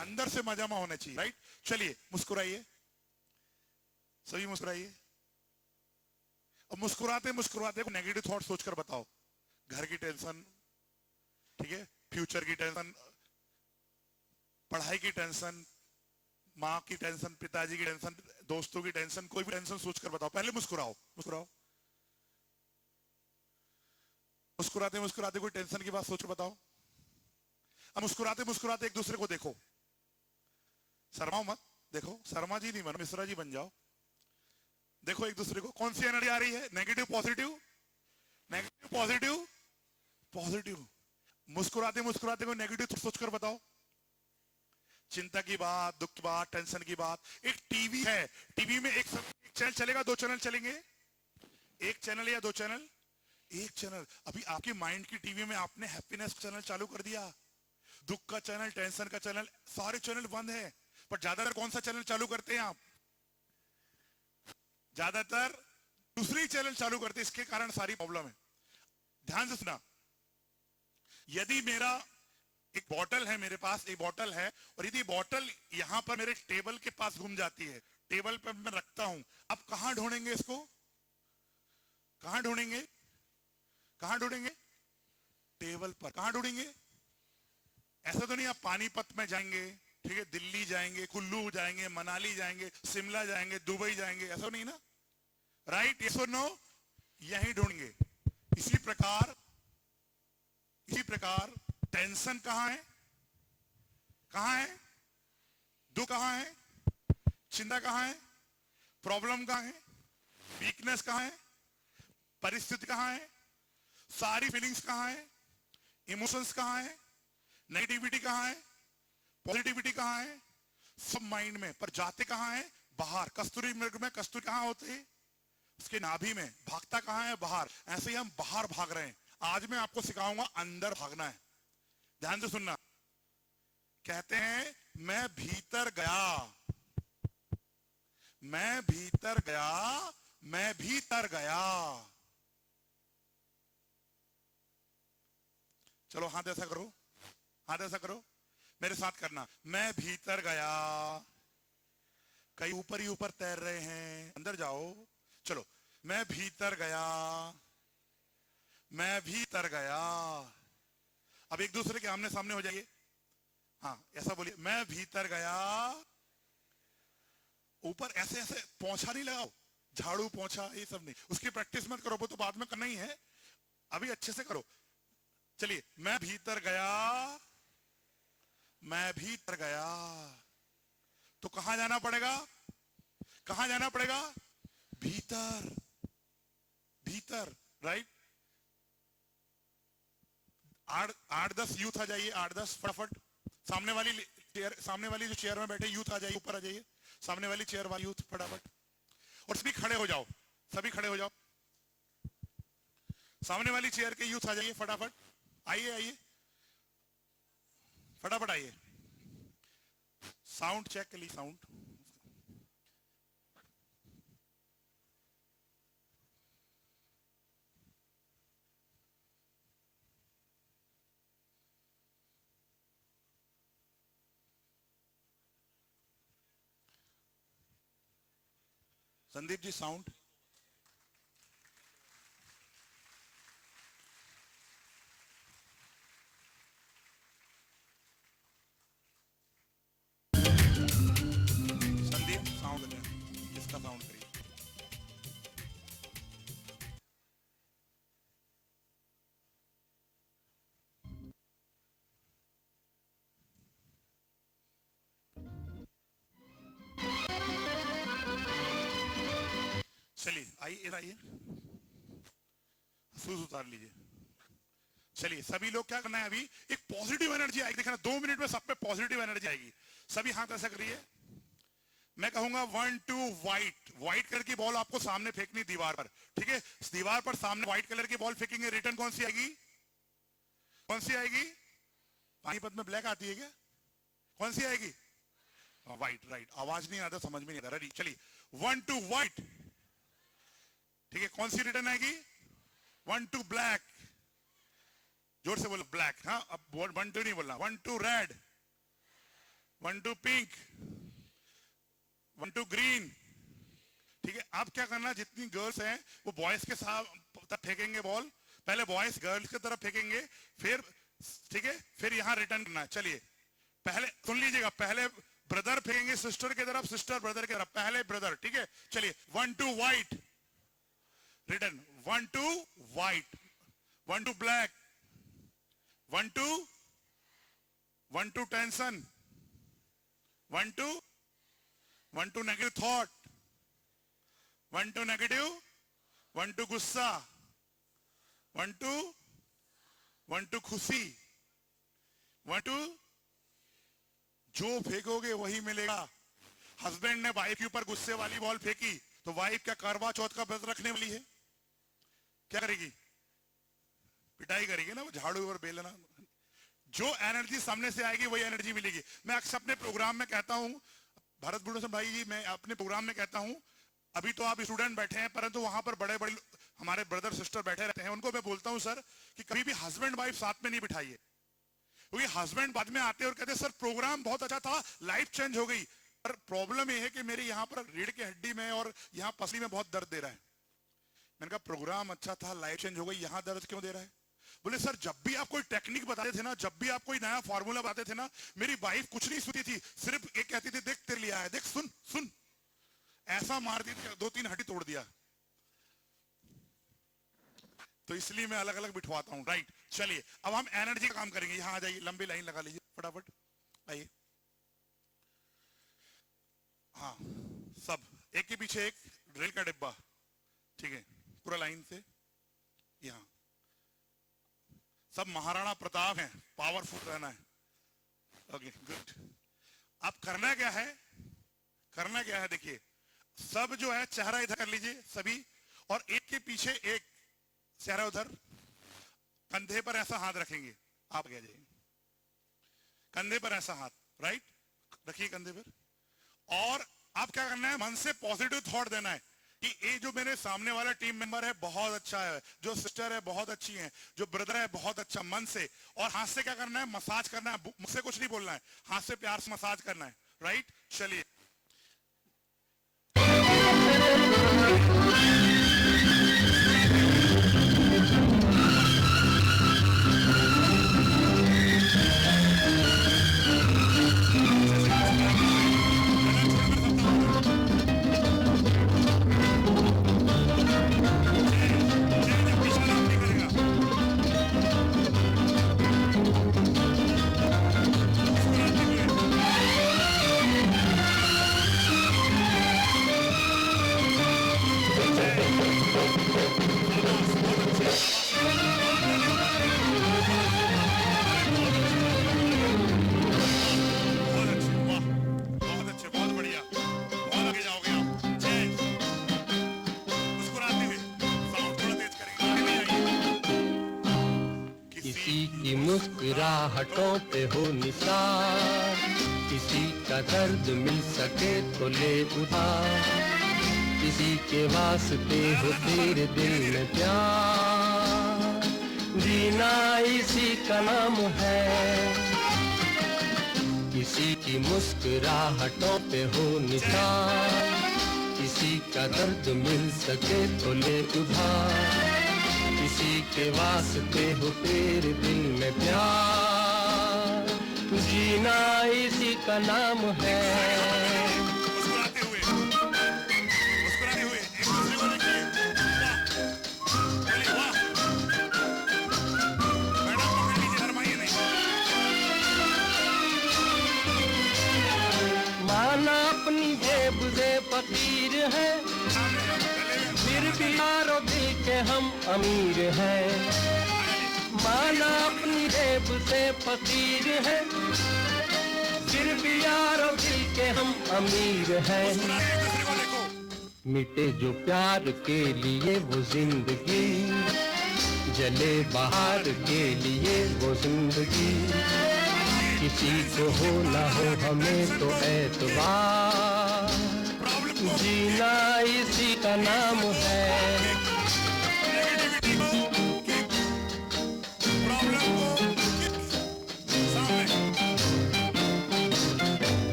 अंदर से मजामा होना चाहिए, राइट। चलिए मुस्कुराइए, सभी मुस्कुराइए। अब मुस्कुराते मुस्कुराते को नेगेटिव थॉट सोचकर बताओ। घर की टेंशन, ठीक है, फ्यूचर की टेंशन, पढ़ाई की टेंशन, माँ की टेंशन, पिताजी की टेंशन, दोस्तों की टेंशन, कोई भी टेंशन सोचकर बताओ। पहले मुस्कुराओ, मुस्कुराओ। मुस्कुराते मुस्कुराते कोई टेंशन की बात सोच बताओ। अब मुस्कुराते मुस्कुराते एक दूसरे को देखो, शर्माओ मत, देखो शर्मा जी नहीं बनो, मिश्रा जी बन जाओ। देखो एक दूसरे को, कौन सी एनर्जी आ रही है, negative positive, negative positive, positive. मुस्कुराते मुस्कुराते कोई नेगेटिव सोचकर बताओ, चिंता की बात, दुख की बात, टेंशन की बात। एक टीवी है, टीवी में एक चैनल चलेगा, दो चैनल चलेंगे, एक चैनल या दो चैनल, एक चैनल। अभी आपके माइंड की टीवी में आपने हैप्पीनेस चैनल चालू कर दिया, दुख का चैनल, टेंशन का चैनल, सारे चैनल बंद है। पर ज्यादातर कौन सा चैनल चालू करते हैं आप, ज्यादातर दूसरी चैनल चालू करते हैं, इसके कारण सारी प्रॉब्लम है। ध्यान से सुना, यदि मेरा एक बॉटल है, मेरे पास एक बॉटल है, और यदि बॉटल यहां पर मेरे टेबल के पास घूम जाती है, टेबल पर मैं रखता हूं, अब कहां ढूंढेंगे इसको, कहां ढूंढेंगे, कहां ढूंढेंगे, टेबल पर। कहां ढूंढेंगे, ऐसा तो नहीं आप पानीपत में जाएंगे, ठीक है, दिल्ली जाएंगे, कुल्लू जाएंगे, मनाली जाएंगे, शिमला जाएंगे, दुबई जाएंगे, ऐसा नहीं ना, राइट, यस और नो, यहीं ढूंढेंगे। इसी प्रकार, इसी प्रकार टेंशन कहां है, कहां है, दुख कहां है, चिंता कहां है, प्रॉब्लम कहां है, वीकनेस कहां है, परिस्थिति कहां है, सारी फीलिंग्स कहां है, इमोशंस कहां है, नेगेटिविटी कहां है, पॉजिटिविटी कहां है, सब माइंड में। पर जाते कहां है, बाहर। कस्तूरी मृग में कस्तूरी कहां होते हैं, उसके नाभि में। भागता कहां है, बाहर। ऐसे ही हम बाहर भाग रहे हैं। आज मैं आपको सिखाऊंगा अंदर भागना है, ध्यान से सुनना। कहते हैं मैं भीतर गया, मैं भीतर गया, मैं भीतर गया। चलो हाथ ऐसा करो, हाथ ऐसा करो, मेरे साथ करना। मैं भीतर गया, कई ऊपर ही ऊपर तैर रहे हैं, अंदर जाओ। चलो, मैं भीतर गया, मैं भीतर गया। अब एक दूसरे के आमने सामने हो जाइए, हाँ ऐसा बोलिए, मैं भीतर गया। ऊपर ऐसे ऐसे पोंछा नहीं लगाओ, झाड़ू पोंछा ये सब नहीं, उसकी प्रैक्टिस मत करो, वो तो बाद में करना ही है, अभी अच्छे से करो। चलिए, मैं भीतर गया, मैं भीतर गया। तो कहां जाना पड़ेगा, कहां जाना पड़ेगा, भीतर, भीतर, राइट। आठ आठ 10 यूथ आ जाइए, 8-10 फटाफट। सामने वाली चेयर, सामने वाली जो चेयर में बैठे यूथ आ जाइए, ऊपर आ जाइए, सामने वाली चेयर वाली यूथ फटाफट। और सभी खड़े हो जाओ, सभी खड़े हो जाओ, सामने वाली चेयर के यूथ आ जाइए फटाफट, आइए आइए फटाफट आइए। साउंड चेक के लिए, sound. Sandeep ji sound. Sandeep sound करें, इसका साउंड करिए। चलिए आइए, इधर आइए, शूज उतार लीजिए। चलिए सभी लोग क्या करना है, अभी एक पॉजिटिव एनर्जी आएगी, देखना 2 मिनट में सब पे पॉजिटिव एनर्जी आएगी। सभी हाथ ऐसा करिए, मैं कहूंगा 1 2 व्हाइट, व्हाइट कलर की बॉल आपको सामने फेंकनी दीवार पर, ठीक है, दीवार पर सामने व्हाइट कलर की बॉल फेंकेंगे। रिटर्न कौन सी आएगी, कौन सी आएगी, पानीपत में ब्लैक आती है क्या, कौन सी आएगी, व्हाइट, राइट। आवाज नहीं आता, समझ में नहीं आता, रेडी। चलिए 1 2 व्हाइट, ठीक है, कौन सी रिटर्न आएगी, 1 2 ब्लैक, जोर से बोलो ब्लैक, हाँ अब 1 2 नहीं बोलना, 1 2 रेड, 1 2 पिंक, 1 2 ग्रीन। ठीक है, अब क्या करना, जितनी गर्ल्स हैं वो बॉयज के साथ फेंकेंगे बॉल, पहले बॉयज गर्ल्स की तरफ फेंकेंगे, फिर ठीक है, फिर यहां रिटर्न करना है। चलिए पहले सुन लीजिएगा, पहले ब्रदर फेंकेंगे सिस्टर की तरफ, सिस्टर ब्रदर की तरफ, पहले ब्रदर। ठीक है, चलिए 1 2 white, return 1 2 white, 1 2 black, 1 2 1 2 tension, 1 2 1 2 negative thought, 1 2 negative, 1 2 गुस्सा, 1 2 1 2 खुशी, 1 2 जो फेंकोगे वही मिलेगा। हस्बैंड ने वाइफ के ऊपर गुस्से वाली बॉल फेंकी तो वाइफ क्या करवा चौथ का व्रत रखने वाली है? क्या करेगी? पिटाई करेगी ना, वो झाड़ू और बेलना। जो एनर्जी सामने से आएगी वही एनर्जी मिलेगी। मैं अक्सर अपने प्रोग्राम में कहता हूं, भरत बुढ़ो भाई जी, मैं अपने प्रोग्राम में कहता हूं, अभी तो आप स्टूडेंट बैठे हैं परंतु वहां पर बड़े बड़े हमारे ब्रदर सिस्टर बैठे रहते हैं, उनको मैं बोलता हूं सर कि कभी भी हस्बैंड वाइफ साथ में नहीं बिठाइए, क्योंकि हस्बैंड बाद में आते और कहते सर प्रोग्राम बहुत अच्छा था, लाइफ चेंज हो गई, पर प्रॉब्लम यह है कि मेरे यहाँ पर रीढ़ की हड्डी में और यहाँ पसली में बहुत दर्द दे रहा है। मैंने कहा प्रोग्राम अच्छा था, लाइफ चेंज हो गई, यहाँ दर्द क्यों दे रहा है? बोले सर जब भी आप कोई टेक्निक बताते थे ना, जब भी आप कोई नया फॉर्मूला बताते थे ना, मेरी वाइफ कुछ नहीं सुनती थी, सिर्फ एक कहती थी देख तेरे लिए आया, देख सुन सुन, ऐसा मार दी थी 2-3 हड्डी तोड़ दिया। तो इसलिए मैं अलग अलग बिठवाता हूं, राइट। चलिए अब हम एनर्जी का काम करेंगे। यहां आ जाइए, लंबी लाइन लगा लीजिए फटाफट, आइए। हाँ, सब एक के पीछे एक ड्रिल का डिब्बा, ठीक है, पूरा लाइन से। यहां सब महाराणा प्रताप हैं, पावरफुल रहना है। Okay good. अब करना क्या है, करना क्या है, देखिए सब जो है चेहरा इधर कर लीजिए सभी, और एक के पीछे एक चेहरा उधर, कंधे पर ऐसा हाथ रखेंगे, आप आगे जाइए, कंधे पर ऐसा हाथ, राइट, रखिए कंधे पर। और आप क्या करना है, मन से पॉजिटिव थॉट देना है कि ये जो मेरे सामने वाला टीम मेंबर है बहुत अच्छा है, जो सिस्टर है बहुत अच्छी है, जो ब्रदर है बहुत अच्छा, मन से। और हाथ से क्या करना है, मसाज करना है, मुझसे कुछ नहीं बोलना है, हाथ से प्यार से मसाज करना है, राइट। चलिए मुस्कुराहटों पे हो निसार, किसी का दर्द मिल सके तो ले उधार, किसी के वास्ते हो तेरे दिल में प्यार, जीना इसी का नाम है। किसी की मुस्कुराहटों पे हो निसार, किसी का दर्द मिल सके तो ले उधार, किसी के वास्ते हो तेरे दिल में प्यार, जीना इसी का नाम है। मुस्कुराते हुए एक दूसरे को देखिए, वाह, वाह। मैडम पकड़ लीजिए, शर्माइए नहीं। माना अपनी जेब से फकीर है, फिर भी यारों दिल के हम अमीर हैं। माना अपनी जेब से फकीर है, फिर भी यारों दिल के हम अमीर हैं। मिटे जो प्यार के लिए वो जिंदगी, जले बाहर के लिए वो जिंदगी, किसी को हो ना हो हमें तो एतबार, जीना इसी का नाम है।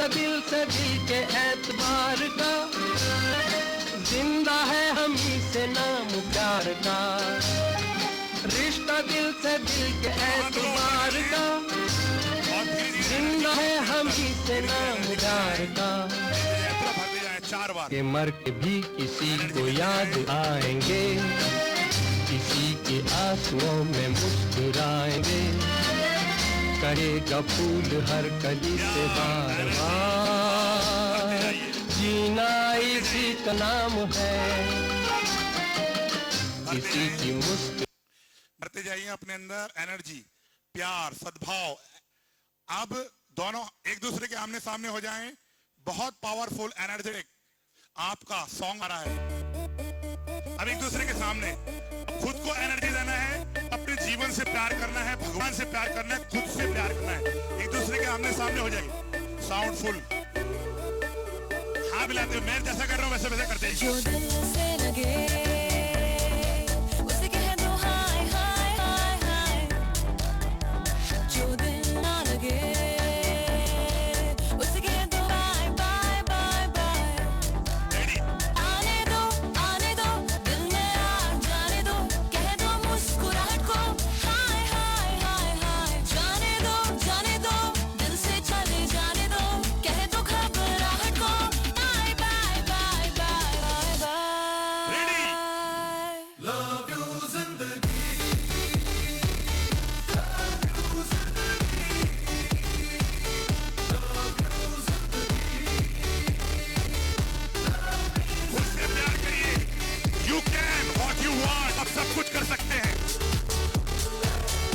दिल से दिल के एतबार का, जिंदा है हम ही से नाम प्यार का। रिश्ता दिल से दिल के एतबार का, जिंदा है हम ही से नाम प्यार का। चार बार के मर के भी किसी को याद आएंगे, किसी के आंसुओं में मुस्कुराएंगे। करेगा फूल हर कली से बार बार, जीना इसी का नाम है। किसी की मुस्कुराहट बढ़ते जाइए अपने अंदर एनर्जी, प्यार, सद्भाव। अब दोनों एक दूसरे के आमने सामने हो जाएं। बहुत पावरफुल एनर्जेटिक आपका सॉन्ग आ रहा है। अब एक दूसरे के सामने खुद को एनर्जी देना है, अपने जीवन से प्यार करना है, भगवान से प्यार करना है, खुद से प्यार करना है। एक दूसरे के आमने सामने हो जाइए। साउंड फुल हाँ मिलाते हो। मैं जैसा कर रहा हूँ वैसे वैसे करते हैं। जो दिल से लगे उसे कह दो हाय हाय हाय हाय, जो दिल ना लगे उसे कह दो बाय बाय बाय बाय। आने दो दिल में आ जाने दो, कह दो मुस्कुराहट को हाय हाय हाय हाय। जाने दो दिल से चले जाने दो, कह दो घबराहट को bye bye bye bye bye. खुद से प्यार करिए। You can what you want. आप सब कुछ कर सकते हैं।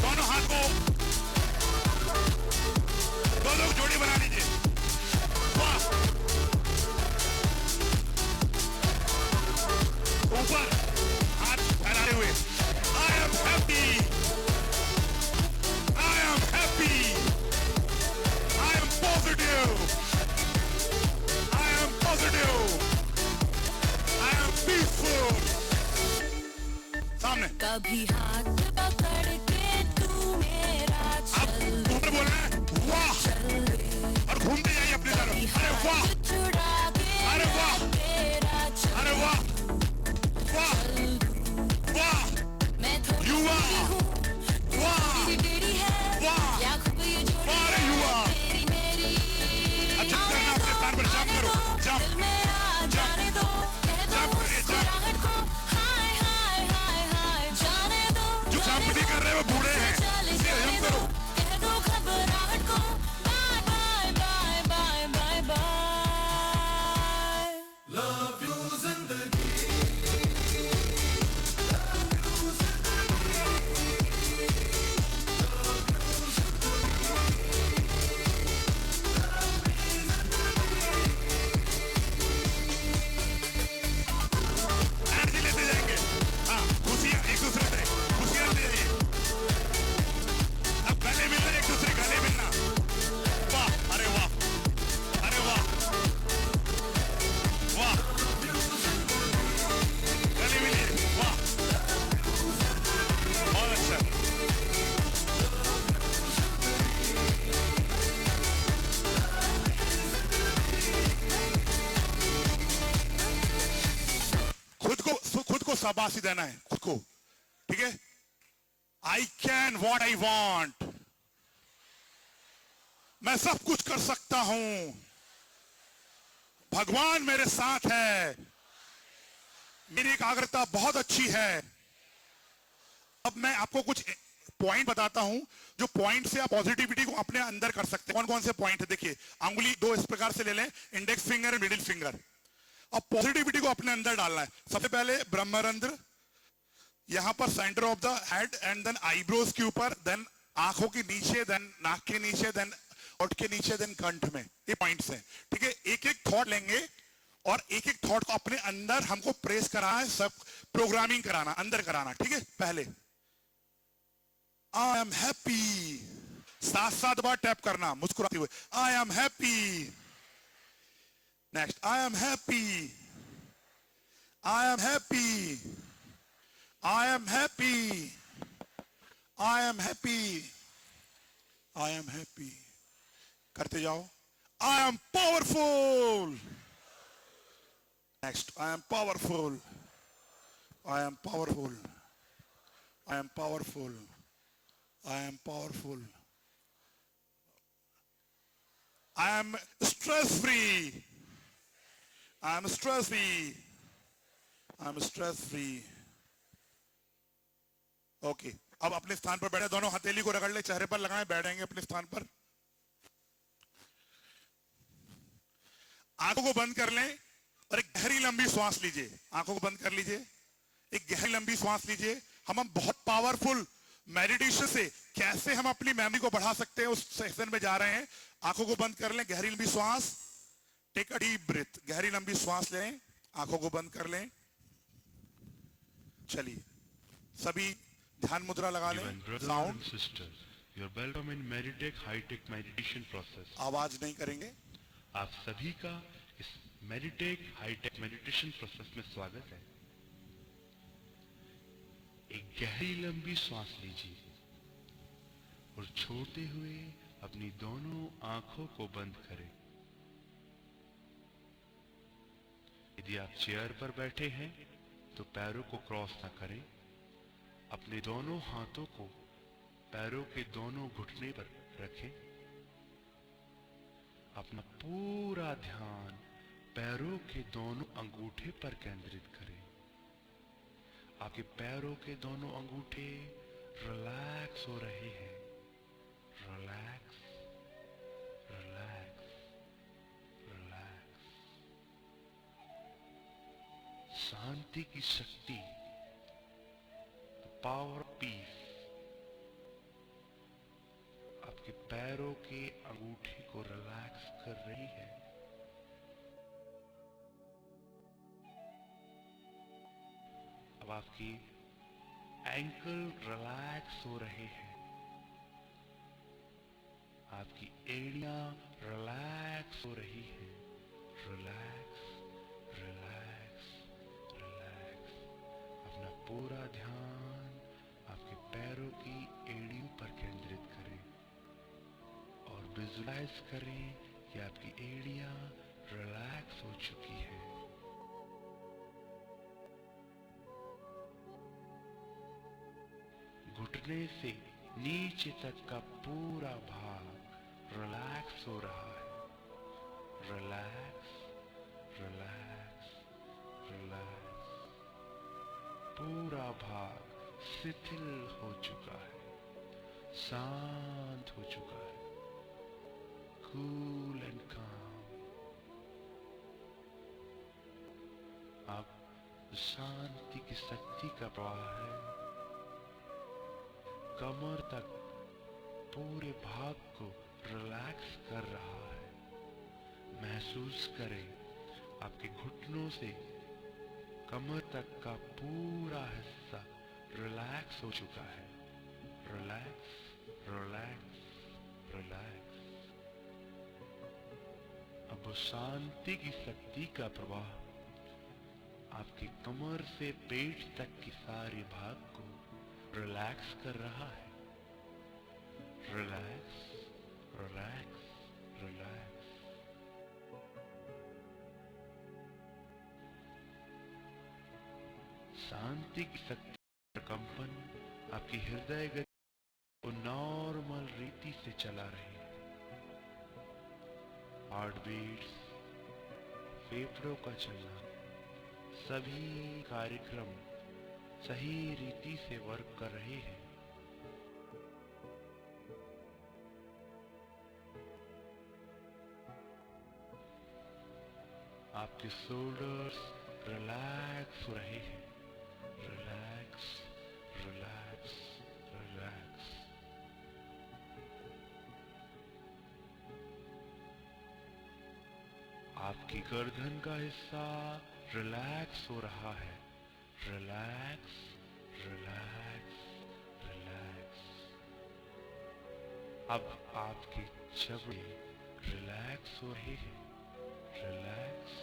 दोनों हाथ को दो लोग जोड़ी बना लीजिए। वाह, ऊपर हाथ फैलाए हुए। I am happy, I am happy, I am positive, I am positive, I am peaceful. सामने कभी हाथ पकड़ के तू मेरा आप ऊपर बोलना है वाह, और घूमते जाइए अपनी तरफ। अरे वाह, छुड़ा के अरे वाह, तेरा अरे वाह, वाह, वाह, मैं थोड़ी You are. सी हूँ, वाह, तेरी है वाह। या खूब ये जोड़ी अरे you है are. तेरी मेरी। अच्छा करना अपने स्थान पर जंप करो। दिल जंप, में आ जाने दो, कह दो जंप करिए, जंप। मुस्कुराहट को हाय हाय हाय हाय। जाने दो जो जंप नहीं कर रहे वो बूढ़े हैं। चले इसलिए जाने जंप दो, करो। कह दो घबराहट को bye bye bye bye bye bye. Energy लेते जाएंगे। हाँ, खुशियाँ एक दूसरे से खुशियाँ ले जाइए। अब गले मिलना, एक दूसरे गले मिलना। वाह, अरे वाह, अरे वाह, वाह, गले मिलिए। वाह, बहुत अच्छा। खुद को शाबाशी देना है, खुद को। ठीक है, I can what I want. मैं सब कुछ कर सकता हूं, भगवान मेरे साथ है, मेरी एकाग्रता बहुत अच्छी है। अब मैं आपको कुछ पॉइंट बताता हूं, जो पॉइंट से आप पॉजिटिविटी को अपने अंदर कर सकते हैं। कौन कौन से पॉइंट है देखिए। अंगुली दो इस प्रकार से ले लें, इंडेक्स फिंगर और मिडिल फिंगर। अब पॉजिटिविटी को अपने अंदर डालना है। सबसे पहले ब्रह्मरंध्र, यहां पर centre of the head and then eyebrows के ऊपर, देन आंखों के नीचे, देन नाक के नीचे, देन होठ के नीचे, देन कंठ में। ये पॉइंट्स हैं। ठीक है, एक एक थॉट लेंगे और एक एक थॉट को अपने अंदर हमको प्रेस कराना है, सब प्रोग्रामिंग कराना, अंदर कराना। ठीक है, पहले I am happy, 7 bar tap करना मुस्कुराते हुए। I am happy. Next, I am happy, I am happy, I am happy, I am happy, I am happy. करते जाओ। I am powerful. Next, I am powerful. I am powerful. I am powerful. I am powerful. I am stress free. I am stress free. I am stress free. Okay, अब अपने स्थान पर बैठे, दोनों हथेली को रगड़ ले, चेहरे पर लगाएं, बैठेंगे अपने स्थान पर। आंखों को बंद कर लें और एक गहरी लंबी श्वास लीजिए। आंखों को बंद कर लीजिए, एक गहरी लंबी श्वास लीजिए। हम बहुत पावरफुल मेडिटेशन से कैसे हम अपनी मेमोरी को बढ़ा सकते हैं, उस सेक्शन में जा रहे हैं। आंखों को बंद कर लें, गहरी लंबी श्वास, टेक अ डीप ब्रेथ, गहरी लंबी श्वास लें, आंखों को बंद कर लें। चलिए सभी ध्यान मुद्रा लगा लें। Sound, sisters, you're welcome in Meditech high-tech meditation process. आवाज नहीं करेंगे। आप सभी का इस Meditech high-tech meditation process में स्वागत है। एक गहरी लंबी सांस लीजिए और छोड़ते हुए अपनी दोनों आंखों को बंद करें। यदि आप चेयर पर बैठे हैं तो पैरों को क्रॉस ना करें। अपने दोनों हाथों को पैरों के दोनों घुटने पर रखें। अपना पूरा ध्यान पैरों के दोनों अंगूठे पर केंद्रित करें। आपके पैरों के दोनों अंगूठे रिलैक्स हो रहे हैं। Relax, relax, relax. शांति की शक्ति, पावर ऑफ पीस आपके पैरों के अंगूठे को रिलैक्स कर रही है। अब आपकी एंकल रिलैक्स हो रहे हैं। आपकी एड़ियां रिलैक्स हो रही हैं। Relax, relax, relax. अपना पूरा ध्यान आपके पैरों की एड़ियों पर केंद्रित करें और विजुलाइज करें कि आपकी एड़ियां रिलैक्स हो चुकी है। घुटने से नीचे तक का पूरा भाग रिलैक्स हो रहा है। Relax, relax, relax. पूरा भाग शिथिल हो चुका है, शांत हो चुका है। कूल एंड काम। अब शांति की शक्ति का प्रवाह है। कमर तक पूरे भाग को रिलैक्स कर रहा है। महसूस करें आपके घुटनों से कमर तक का पूरा हिस्सा रिलैक्स हो चुका है। Relax, relax, relax. अब शांति की शक्ति का प्रवाह आपकी कमर से पेट तक की सारी भाग को रिलैक्स कर रहा है। Relax, relax, relax. शांति की शक्ति कंपन आपकी हृदय गति को नॉर्मल रीति से चला रही है। हार्ट बीट्स, फेफड़ों का चलना, सभी कार्यक्रम सही रीति से वर्क कर रहे हैं। आपके शोल्डर्स रिलैक्स हो रहे हैं। Relax, relax, relax. आपकी गर्दन का हिस्सा रिलैक्स हो रहा है। Relax, relax, relax. अब आपके जबड़े रिलैक्स हो रहे हैं। Relax,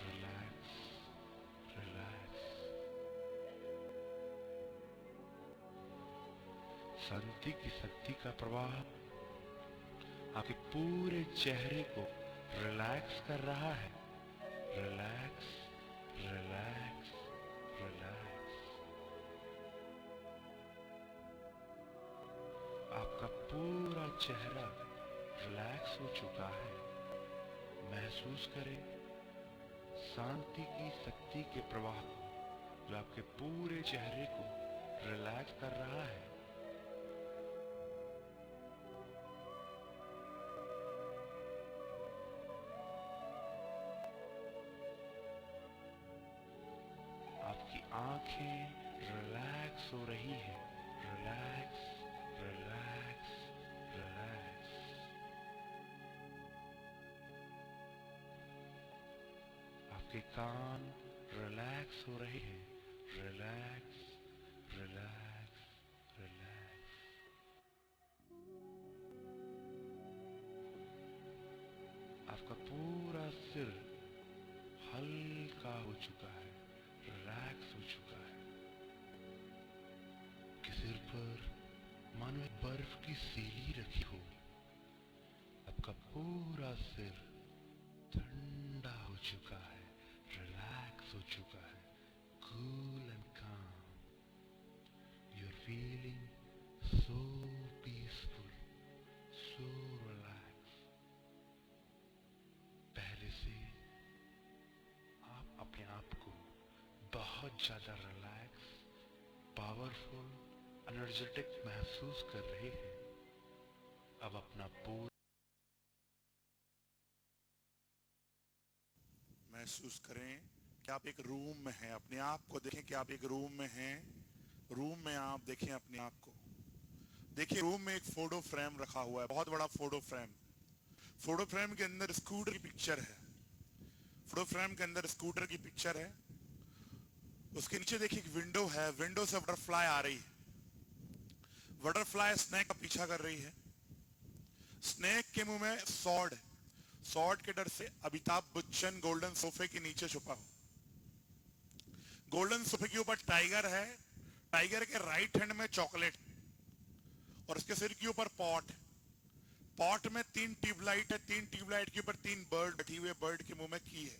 relax, relax. शांति की शक्ति का प्रवाह आपके पूरे चेहरे को रिलैक्स कर रहा है। Relax, relax, relax. आपका पूरा चेहरा रिलैक्स हो चुका है। महसूस करें शांति की शक्ति के प्रवाह को, जो आपके पूरे चेहरे को रिलैक्स कर रहा है। आपकी आंखें रिलैक्स हो रही है। Relax, relax, relax. आपके कान रिलैक्स हो रहे हैं। Relax, relax, relax. आपका पूरा सिर हल्का हो चुका है, रिलैक्स हो चुका है। आपके सिर पर मानो एक बर्फ की सीली रखी हो। आपका पूरा सिर ठंडा हो चुका है, रिलैक्स हो चुका है, cool and calm. You are feeling so peaceful, so relax. पहले से आप अपने आप को बहुत ज्यादा रिलैक्स, पावरफुल, एनर्जेटिक महसूस कर रहे हैं। अब अपना पूरा महसूस करें कि आप एक रूम में हैं। अपने आप को देखें कि आप एक रूम में हैं। रूम में आप देखें अपने आप को। देखिए रूम में एक फोटो फ्रेम रखा हुआ है, बहुत बड़ा फोटो फ्रेम। फोटो फ्रेम के अंदर स्कूटर की पिक्चर है। फोटो फ्रेम के अंदर स्कूटर की पिक्चर है। उसके नीचे देखिए एक विंडो है। विंडो से बटरफ्लाई आ रही है। बटरफ्लाई स्नेक का पीछा कर रही है। स्नेक के मुंह में सॉर्ड है। सॉर्ड के डर से अमिताभ बच्चन गोल्डन सोफे के नीचे छुपा हो। गोल्डन सोफे के ऊपर टाइगर है। टाइगर के राइट हैंड में चॉकलेट और उसके सिर के ऊपर पॉट। पॉट में 3 ट्यूबलाइट है। 3 ट्यूबलाइट के ऊपर 3 बर्ड बैठी हुए। बर्ड के मुंह में की है।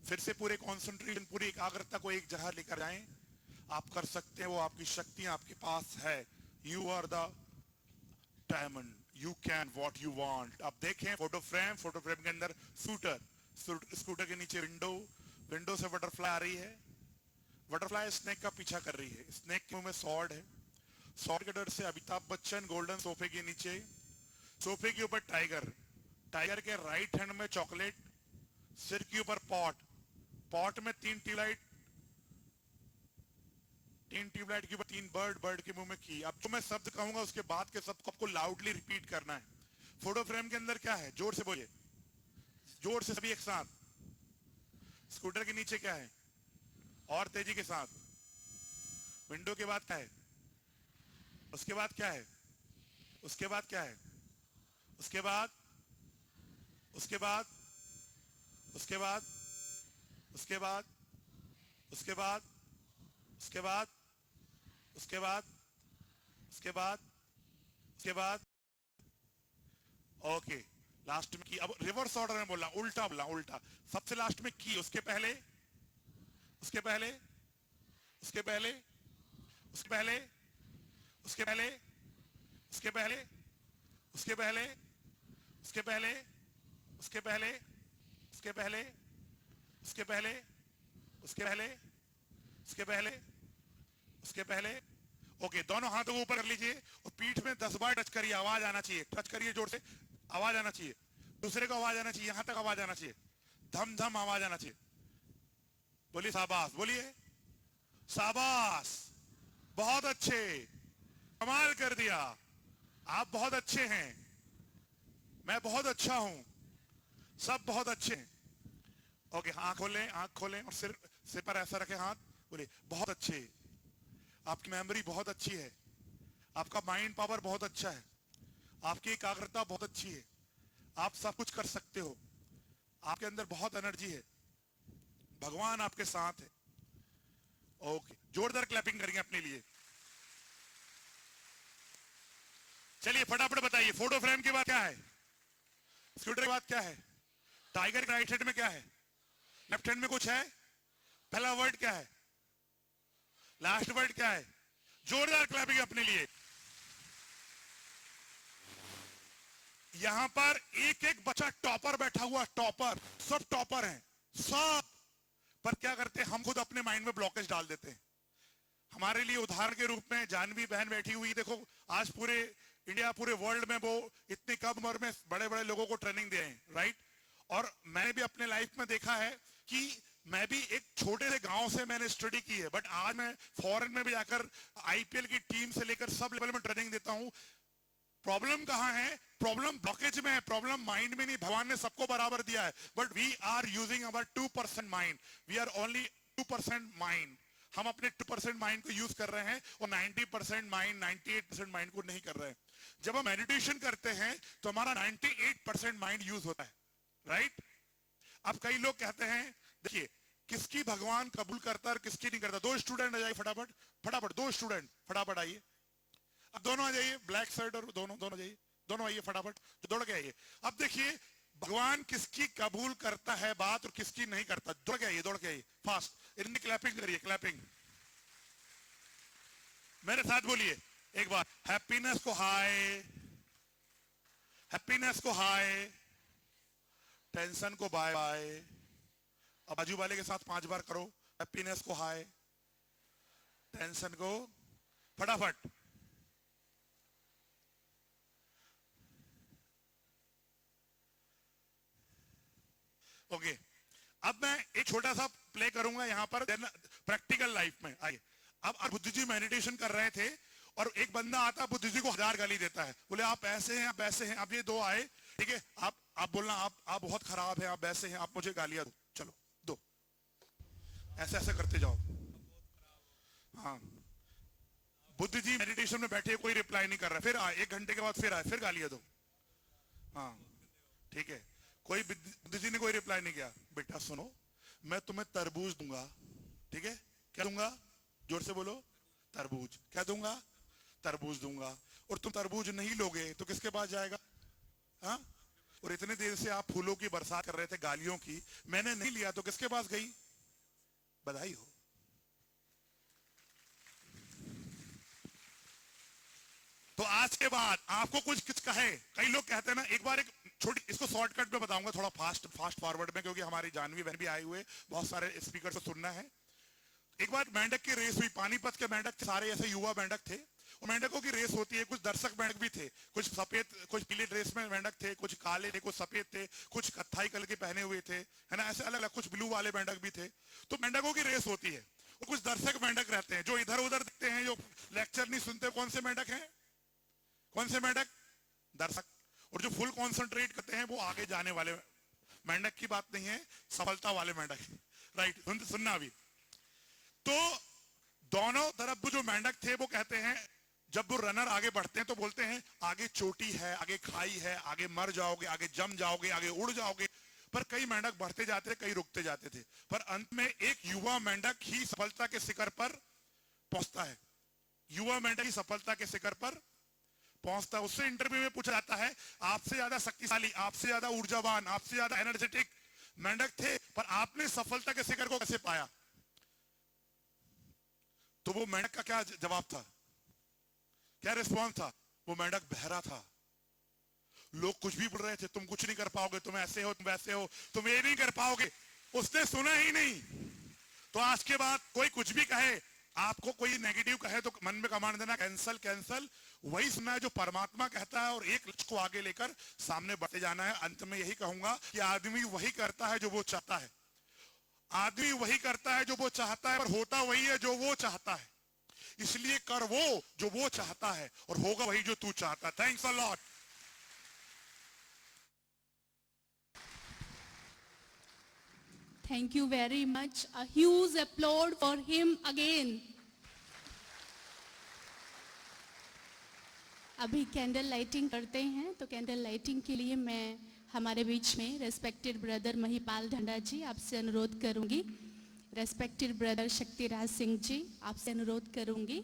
फिर से पूरे कंसंट्रेशन, पूरी एकाग्रता को एक जगह लेकर जाएं। आप कर सकते हैं, वो आपकी शक्तियां आपके पास है। You are the diamond, you can what you want. आप देखें फोटो फ्रेम, फोटो फ्रेम के अंदर स्कूटर, स्कूटर के नीचे विंडो, विंडो से बटरफ्लाई आ रही है। बटरफ्लाई स्नेक का पीछा कर रही है। स्नेक के मुंह में सॉर्ड है। सॉर्ड के डर से अमिताभ बच्चन गोल्डन सोफे के नीचे। सोफे के ऊपर टाइगर, टाइगर के राइट हैंड में चॉकलेट, सिर के ऊपर पॉट, पॉट में 3 ट्यूबलाइट, 3 ट्यूबलाइट के ऊपर 3 बर्ड, बर्ड के मुंह में की। अब जो मैं शब्द कहूंगा उसके बाद के शब्द को आपको लाउडली रिपीट करना है। फोटो फ्रेम के अंदर क्या है? जोर से बोलिए, जोर से सभी एक साथ। स्कूटर के नीचे क्या है? और तेजी के साथ। विंडो के बाद क्या है? उसके बाद क्या है? उसके बाद क्या है? उसके बाद, उसके बाद, उसके बाद, उसके बाद, उसके बाद, उसके बाद, उसके बाद, उसके बाद, उसके बाद। ओके, लास्ट में की। अब रिवर्स ऑर्डर में बोलना, उल्टा बोलना, उल्टा। सबसे लास्ट में की, उसके पहले, उसके पहले, उसके पहले, उसके पहले, उसके पहले, उसके पहले, उसके पहले, उसके पहले, उसके पहले, उसके पहले, उसके पहले, उसके पहले, उसके पहले, उसके पहले। ओके, दोनों हाथों को ऊपर कर लीजिए और पीठ में 10 बार टच करिए। आवाज आना चाहिए, टच करिए जोर से, आवाज आना चाहिए। दूसरे को आवाज आना चाहिए, यहां तक आवाज आना चाहिए, धम धम आवाज आना चाहिए। बोलिए शाबाश, बोलिए शाबाश, बहुत अच्छे, कमाल कर दिया, आप बहुत अच्छे हैं, मैं बहुत अच्छा हूं, सब बहुत अच्छे हैं। ओके, आंख खोलें, आंख खोलें और सिर पर ऐसा रखें हाथ। बोलिए बहुत अच्छे, आपकी मेमोरी बहुत अच्छी है, आपका माइंड पावर बहुत अच्छा है, आपकी एकाग्रता बहुत अच्छी है, आप सब कुछ कर सकते हो, आपके अंदर बहुत एनर्जी है, भगवान आपके साथ है। ओके, जोरदार क्लैपिंग करेंगे अपने लिए। चलिए फटाफट बताइए, फोटो फ्रेम के बाद क्या है? स्कूटर के बाद क्या है? टाइगर के राइट हैंड में क्या है? लेफ्ट हैंड में कुछ है? पहला वर्ड क्या है? लास्ट वर्ड क्या है? जोरदार क्लैपिंग अपने लिए। यहां पर एक एक बच्चा टॉपर बैठा हुआ, टॉपर, सब टॉपर हैं, सब। पर क्या करते हैं हम? खुद अपने माइंड में ब्लॉकेज डाल देते हैं। हमारे लिए उदाहरण के रूप में जानवी बहन बैठी हुई, देखो आज पूरे इंडिया, पूरे वर्ल्ड में वो इतनी कम उम्र में बड़े बड़े लोगों को ट्रेनिंग दे रहे हैं, राइट? और मैंने भी अपने लाइफ में देखा है कि मैं भी एक छोटे से गांव से मैंने स्टडी की है, बट आज मैं फॉरेन में भी जाकर आईपीएल की टीम से लेकर सब लेवल में ट्रेनिंग देता हूं। प्रॉब्लम कहां है? प्रॉब्लम ब्लॉकेज में है, प्रॉब्लम माइंड में नहीं। भगवान ने सबको बराबर दिया है, but we are using our 2% mind, we are only 2% mind. हम अपने 2% माइंड को यूज कर रहे हैं और 90% माइंड, 98% माइंड को नहीं कर रहे हैं। जब हम मेडिटेशन करते हैं तो हमारा 98% माइंड यूज होता है, राइट? अब कई लोग कहते हैं, देखिए किसकी भगवान कबूल करता है और किसकी नहीं करता। दो स्टूडेंट आ जाइए फटाफट, फटाफट दो स्टूडेंट फटाफट आइए। अब दोनों आ जाइए, ब्लैक शर्ट और दोनों जाइए, दोनों आइए फटाफट, दौड़ के आइए। अब देखिए भगवान किसकी कबूल करता है बात और किसकी नहीं करता। दौड़ के आइए, दौड़ के आइए फास्ट। इनकी क्लैपिंग करिए, क्लैपिंग। मेरे साथ बोलिए एक बार, हैप्पीनेस को हाय, हैप्पीनेस को हाय, टेंशन को बाय बाय। अब बाजू वाले के साथ 5 बार करो, हैप्पीनेस को हाय, टेंशन को, फटाफट। ओके, अब मैं एक छोटा सा प्ले करूंगा यहां पर प्रैक्टिकल लाइफ में। आइए, अब बुद्ध जी मेडिटेशन कर रहे थे और एक बंदा आता, बुद्ध जी को 1000 गाली देता है, बोले आप ऐसे हैं, आप ऐसे हैं। अब ये दो आए, ठीक है, आप बोलना आप बहुत खराब है, आप ऐसे हैं, आप मुझे गालियां दो, चलो दो, ऐसे ऐसे करते जाओ। हाँ, बुद्ध जी मेडिटेशन में बैठे, कोई रिप्लाई नहीं कर रहा, फिर आए 1 घंटे के बाद, फिर आए, फिर गालियां दो। हाँ ठीक है, कोई बुद्ध जी ने कोई रिप्लाई नहीं किया। बेटा सुनो, मैं तुम्हें तरबूज दूंगा, ठीक है? क्या दूंगा? जोर से बोलो, तरबूज। क्या दूंगा? तरबूज दूंगा। और तुम तरबूज नहीं लोगे तो किसके पास जाएगा? हाँ? और इतने देर से आप फूलों की बरसात कर रहे थे, गालियों की, मैंने नहीं लिया तो किसके पास गई? बधाई हो। तो आज के बाद आपको कुछ कहे, कई लोग कहते हैं ना, एक बार एक छोटी, इसको शॉर्टकट में बताऊंगा, थोड़ा फास्ट फॉरवर्ड में, क्योंकि हमारी जानवी बहन भी आए हुए, बहुत सारे स्पीकर से सुनना है। एक बार मेंढक की रेस हुई, पानीपत के मेंढक थे, सारे ऐसे युवा मेंढक थे, और मेंढकों की रेस होती है। कुछ दर्शक मेंढक भी थे, कुछ सफेद, कुछ पीले ड्रेस में मेंढक थे, कुछ काले थे, कुछ सफेद थे, कुछ कत्थाई कलर के पहने हुए थे, है ना, ऐसे अलग अलग, कुछ ब्लू वाले मेंढक भी थे। तो मेंढकों की रेस होती है, और कुछ दर्शक मेंढक रहते हैं जो इधर उधर दिखते हैं, जो लेक्चर नहीं सुनते। कौन से मेंढक हैं? कौन से मेंढक? दर्शक। और जो फुल कॉन्सेंट्रेट करते हैं वो आगे जाने वाले मेंढक की बात नहीं है, सफलता वाले मेंढक, राइट? सुनना अभी। तो दोनों तरफ जो मेंढक थे वो कहते हैं, जब वो रनर आगे बढ़ते हैं तो बोलते हैं आगे चोटी है, आगे खाई है, आगे मर जाओगे, आगे जम जाओगे, आगे उड़ जाओगे। पर कई मेंढक बढ़ते जाते थे, कई रुकते जाते थे, पर अंत में एक युवा मेंढक ही सफलता के शिखर पर पहुंचता है। युवा मेंढक ही सफलता के शिखर पर पहुंचता है। उससे इंटरव्यू में पूछा जाता है, आपसे ज्यादा शक्तिशाली, आपसे ज्यादा ऊर्जावान, आपसे ज्यादा एनर्जेटिक मेंढक थे, पर आपने सफलता के शिखर को कैसे पाया? तो वो मेंढक का क्या जवाब था, क्या रिस्पॉन्स था? वो मेंढक बहरा था। लोग कुछ भी बोल रहे थे, तुम कुछ नहीं कर पाओगे, तुम ऐसे हो, तुम वैसे हो, तुम ये नहीं कर पाओगे। उसने सुना ही नहीं। तो आज के बाद कोई कुछ भी कहे, आपको कोई नेगेटिव कहे तो मन में कमांड देना, कैंसल कैंसल। वही सुनना है जो परमात्मा कहता है, और एक लक्ष्य को आगे लेकर सामने बढ़ते जाना है। अंत में यही कहूंगा कि आदमी वही करता है जो वो चाहता है, आदमी वही करता है जो वो चाहता है, और होता वही है जो वो चाहता है। इसलिए कर वो जो वो चाहता है, और होगा वही जो तू चाहता है। Thanks a lot. Thank you very much. A huge applaud for him again. अभी कैंडल लाइटिंग करते हैं, तो कैंडल लाइटिंग के लिए मैं हमारे बीच में रेस्पेक्टेड ब्रदर महिपाल ढंडा जी आपसे अनुरोध करूंगी, रेस्पेक्टेड ब्रदर शक्तिराज सिंह जी आपसे अनुरोध करूंगी,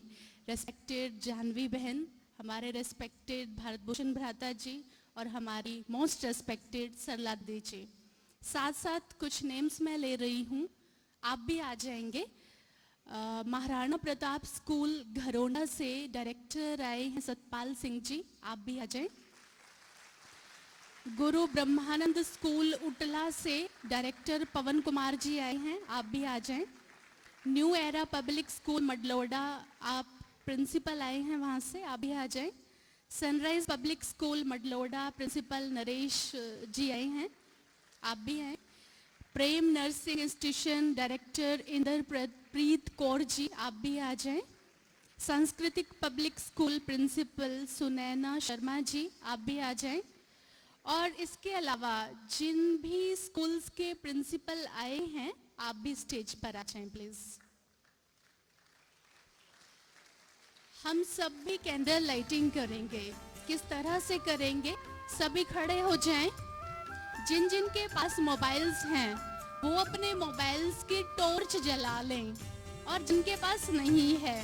रेस्पेक्टेड जानवी बहन, हमारे रेस्पेक्टेड भारत भूषण भ्राता जी और हमारी मोस्ट रेस्पेक्टेड सरला दी जी। साथ साथ कुछ नेम्स मैं ले रही हूँ, आप भी आ जाएंगे। महाराणा प्रताप स्कूल घरोंडा से डायरेक्टर आए हैं सतपाल सिंह जी, आप भी आ जाएं। गुरु ब्रह्मानंद स्कूल उटला से डायरेक्टर पवन कुमार जी आए हैं, आप भी आ जाएं। न्यू एरा पब्लिक स्कूल मडलोडा, आप प्रिंसिपल आए हैं वहाँ से, आप भी आ जाएं। Sunrise public school Madloda principal Naresh ji आए हैं, आप भी आए। Prem nursing institution director Inderpreet Kaur ji, आप भी आ जाएं। Sanskritik public school principal Sunaina Sharma ji, आप भी आ जाएं। और इसके अलावा जिन भी स्कूल्स के प्रिंसिपल आए हैं, आप भी स्टेज पर आ जाएं प्लीज। हम सब भी कैंडल लाइटिंग करेंगे। किस तरह से करेंगे? सभी खड़े हो जाएं। जिन जिन के पास मोबाइल्स हैं वो अपने मोबाइल्स की टॉर्च जला लें, और जिनके पास नहीं है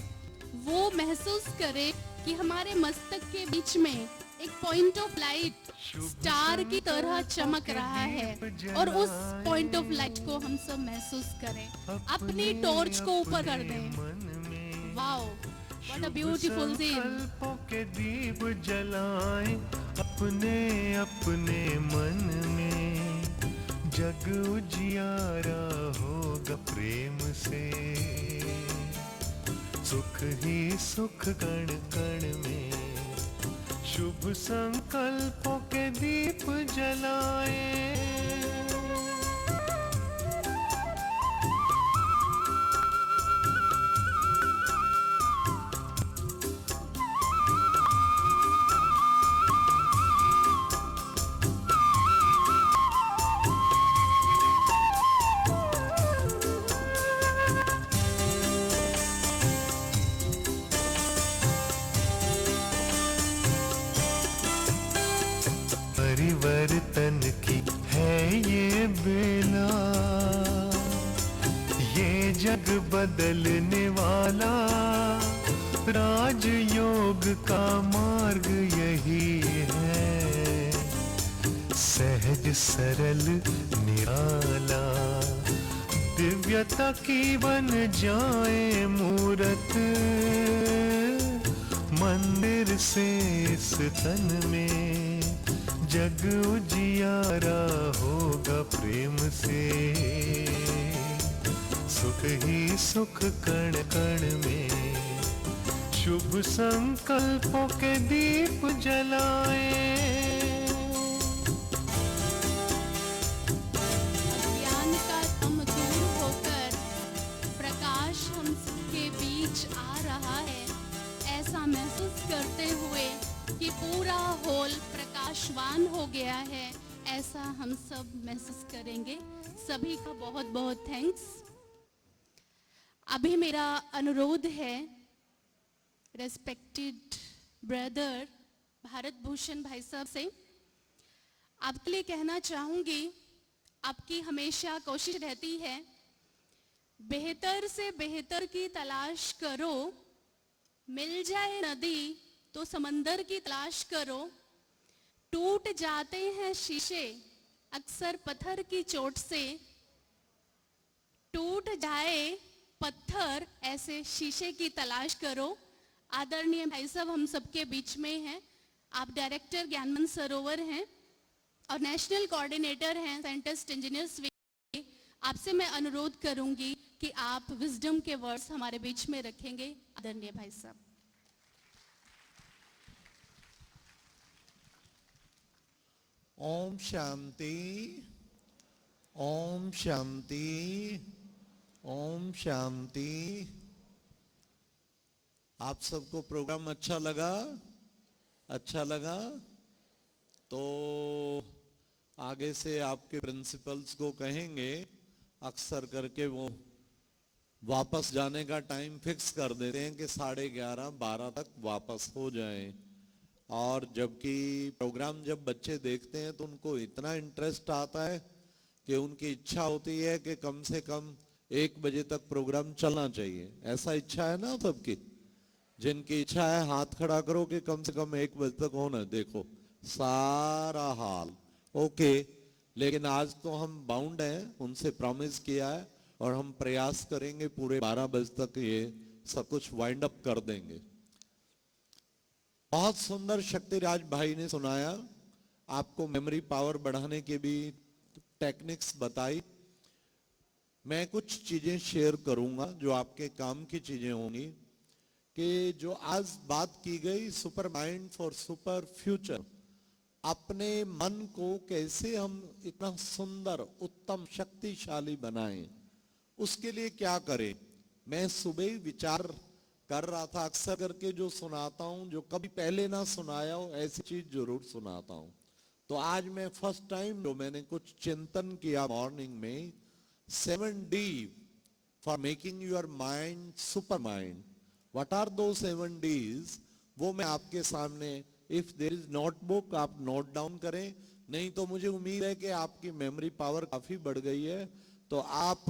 वो महसूस करें कि हमारे मस्तक के बीच में एक पॉइंट ऑफ लाइट स्टार की तरह चमक रहा है, और उस पॉइंट ऑफ लाइट को हम सब महसूस करें। अपनी टॉर्च को ऊपर कर दें। Wow, what a beautiful scene. संकल्पों के दीप जलाएं अपने अपने मन में, जग उजियारा होगा प्रेम से, सुख ही सुख कण कण में। शुभ संकल्पों के दीप जलाएं। परिवर्तन की है ये बेला, ये जग बदलने वाला, राजयोग का मार्ग यही है, सहज सरल निराला, दिव्यता की बन जाए मूरत, मंदिर से इस तन में, जग उजियारा होगा प्रेम से, सुख ही सुख कण कण में। शुभ संकल्पों के दीप जलाएं। ज्ञान का दम दूर होकर प्रकाश हम सबके बीच आ रहा है, ऐसा महसूस करते हुए कि पूरा हॉल प्रकाशवान हो गया है, ऐसा हम सब महसूस करेंगे। सभी का बहुत बहुत थैंक्स। अभी मेरा अनुरोध है रेस्पेक्टेड ब्रदर भारत भूषण भाई साहब से, आपके लिए कहना चाहूंगी, आपकी हमेशा कोशिश रहती है बेहतर से बेहतर की तलाश करो, मिल जाए नदी तो समंदर की तलाश करो, टूट जाते हैं शीशे अक्सर पत्थर की चोट से, टूट जाए पत्थर ऐसे शीशे की तलाश करो। आदरणीय भाई साहब हम सबके बीच में हैं, आप डायरेक्टर ज्ञानमन सरोवर हैं और नेशनल कोऑर्डिनेटर हैं साइंटिस्ट इंजीनियर्स। आपसे मैं अनुरोध करूंगी कि आप विजडम के वर्ड्स हमारे बीच में रखेंगे। आदरणीय भाई साहब। ओम शांति, ओम शांति, ओम शांति। आप सबको प्रोग्राम अच्छा लगा? अच्छा लगा तो आगे से आपके प्रिंसिपल्स को कहेंगे अक्सर करके वो वापस जाने का टाइम फिक्स कर देते हैं कि 11:30 12 तक वापस हो जाएं। और जबकि प्रोग्राम जब बच्चे देखते हैं तो उनको इतना इंटरेस्ट आता है कि उनकी इच्छा होती है कि कम से कम 1 बजे तक प्रोग्राम चलना चाहिए। ऐसा इच्छा है ना सबकी? जिनकी इच्छा है हाथ खड़ा करो कि कम से कम 1 बजे तक होना। देखो सारा हाल। ओके, लेकिन आज तो हम बाउंड हैं, उनसे प्रॉमिस किया है और हम प्रयास करेंगे पूरे 12 बजे तक ये सब कुछ वाइंड अप कर देंगे। बहुत सुंदर शक्तिराज भाई ने सुनाया, आपको मेमोरी पावर बढ़ाने के भी टेक्निक्स बताई। मैं कुछ चीजें शेयर करूंगा जो आपके काम की चीजें होंगी, कि जो आज बात की गई super mind for super future, अपने मन को कैसे हम इतना सुंदर उत्तम शक्तिशाली बनाएं, उसके लिए क्या करें। मैं सुबह ही विचार कर रहा था, अक्सर करके जो सुनाता हूं, जो कभी पहले ना सुनाया हो ऐसी चीज जरूर सुनाता हूं। तो आज मैं फर्स्ट टाइम जो मैंने कुछ चिंतन किया मॉर्निंग में, 7D for making your mind super mind. What are those 7Ds, वो मैं आपके सामने, इफ देयर इज नोटबुक आप नोट डाउन करें, नहीं तो मुझे उम्मीद है कि आपकी मेमोरी पावर काफी बढ़ गई है, तो आप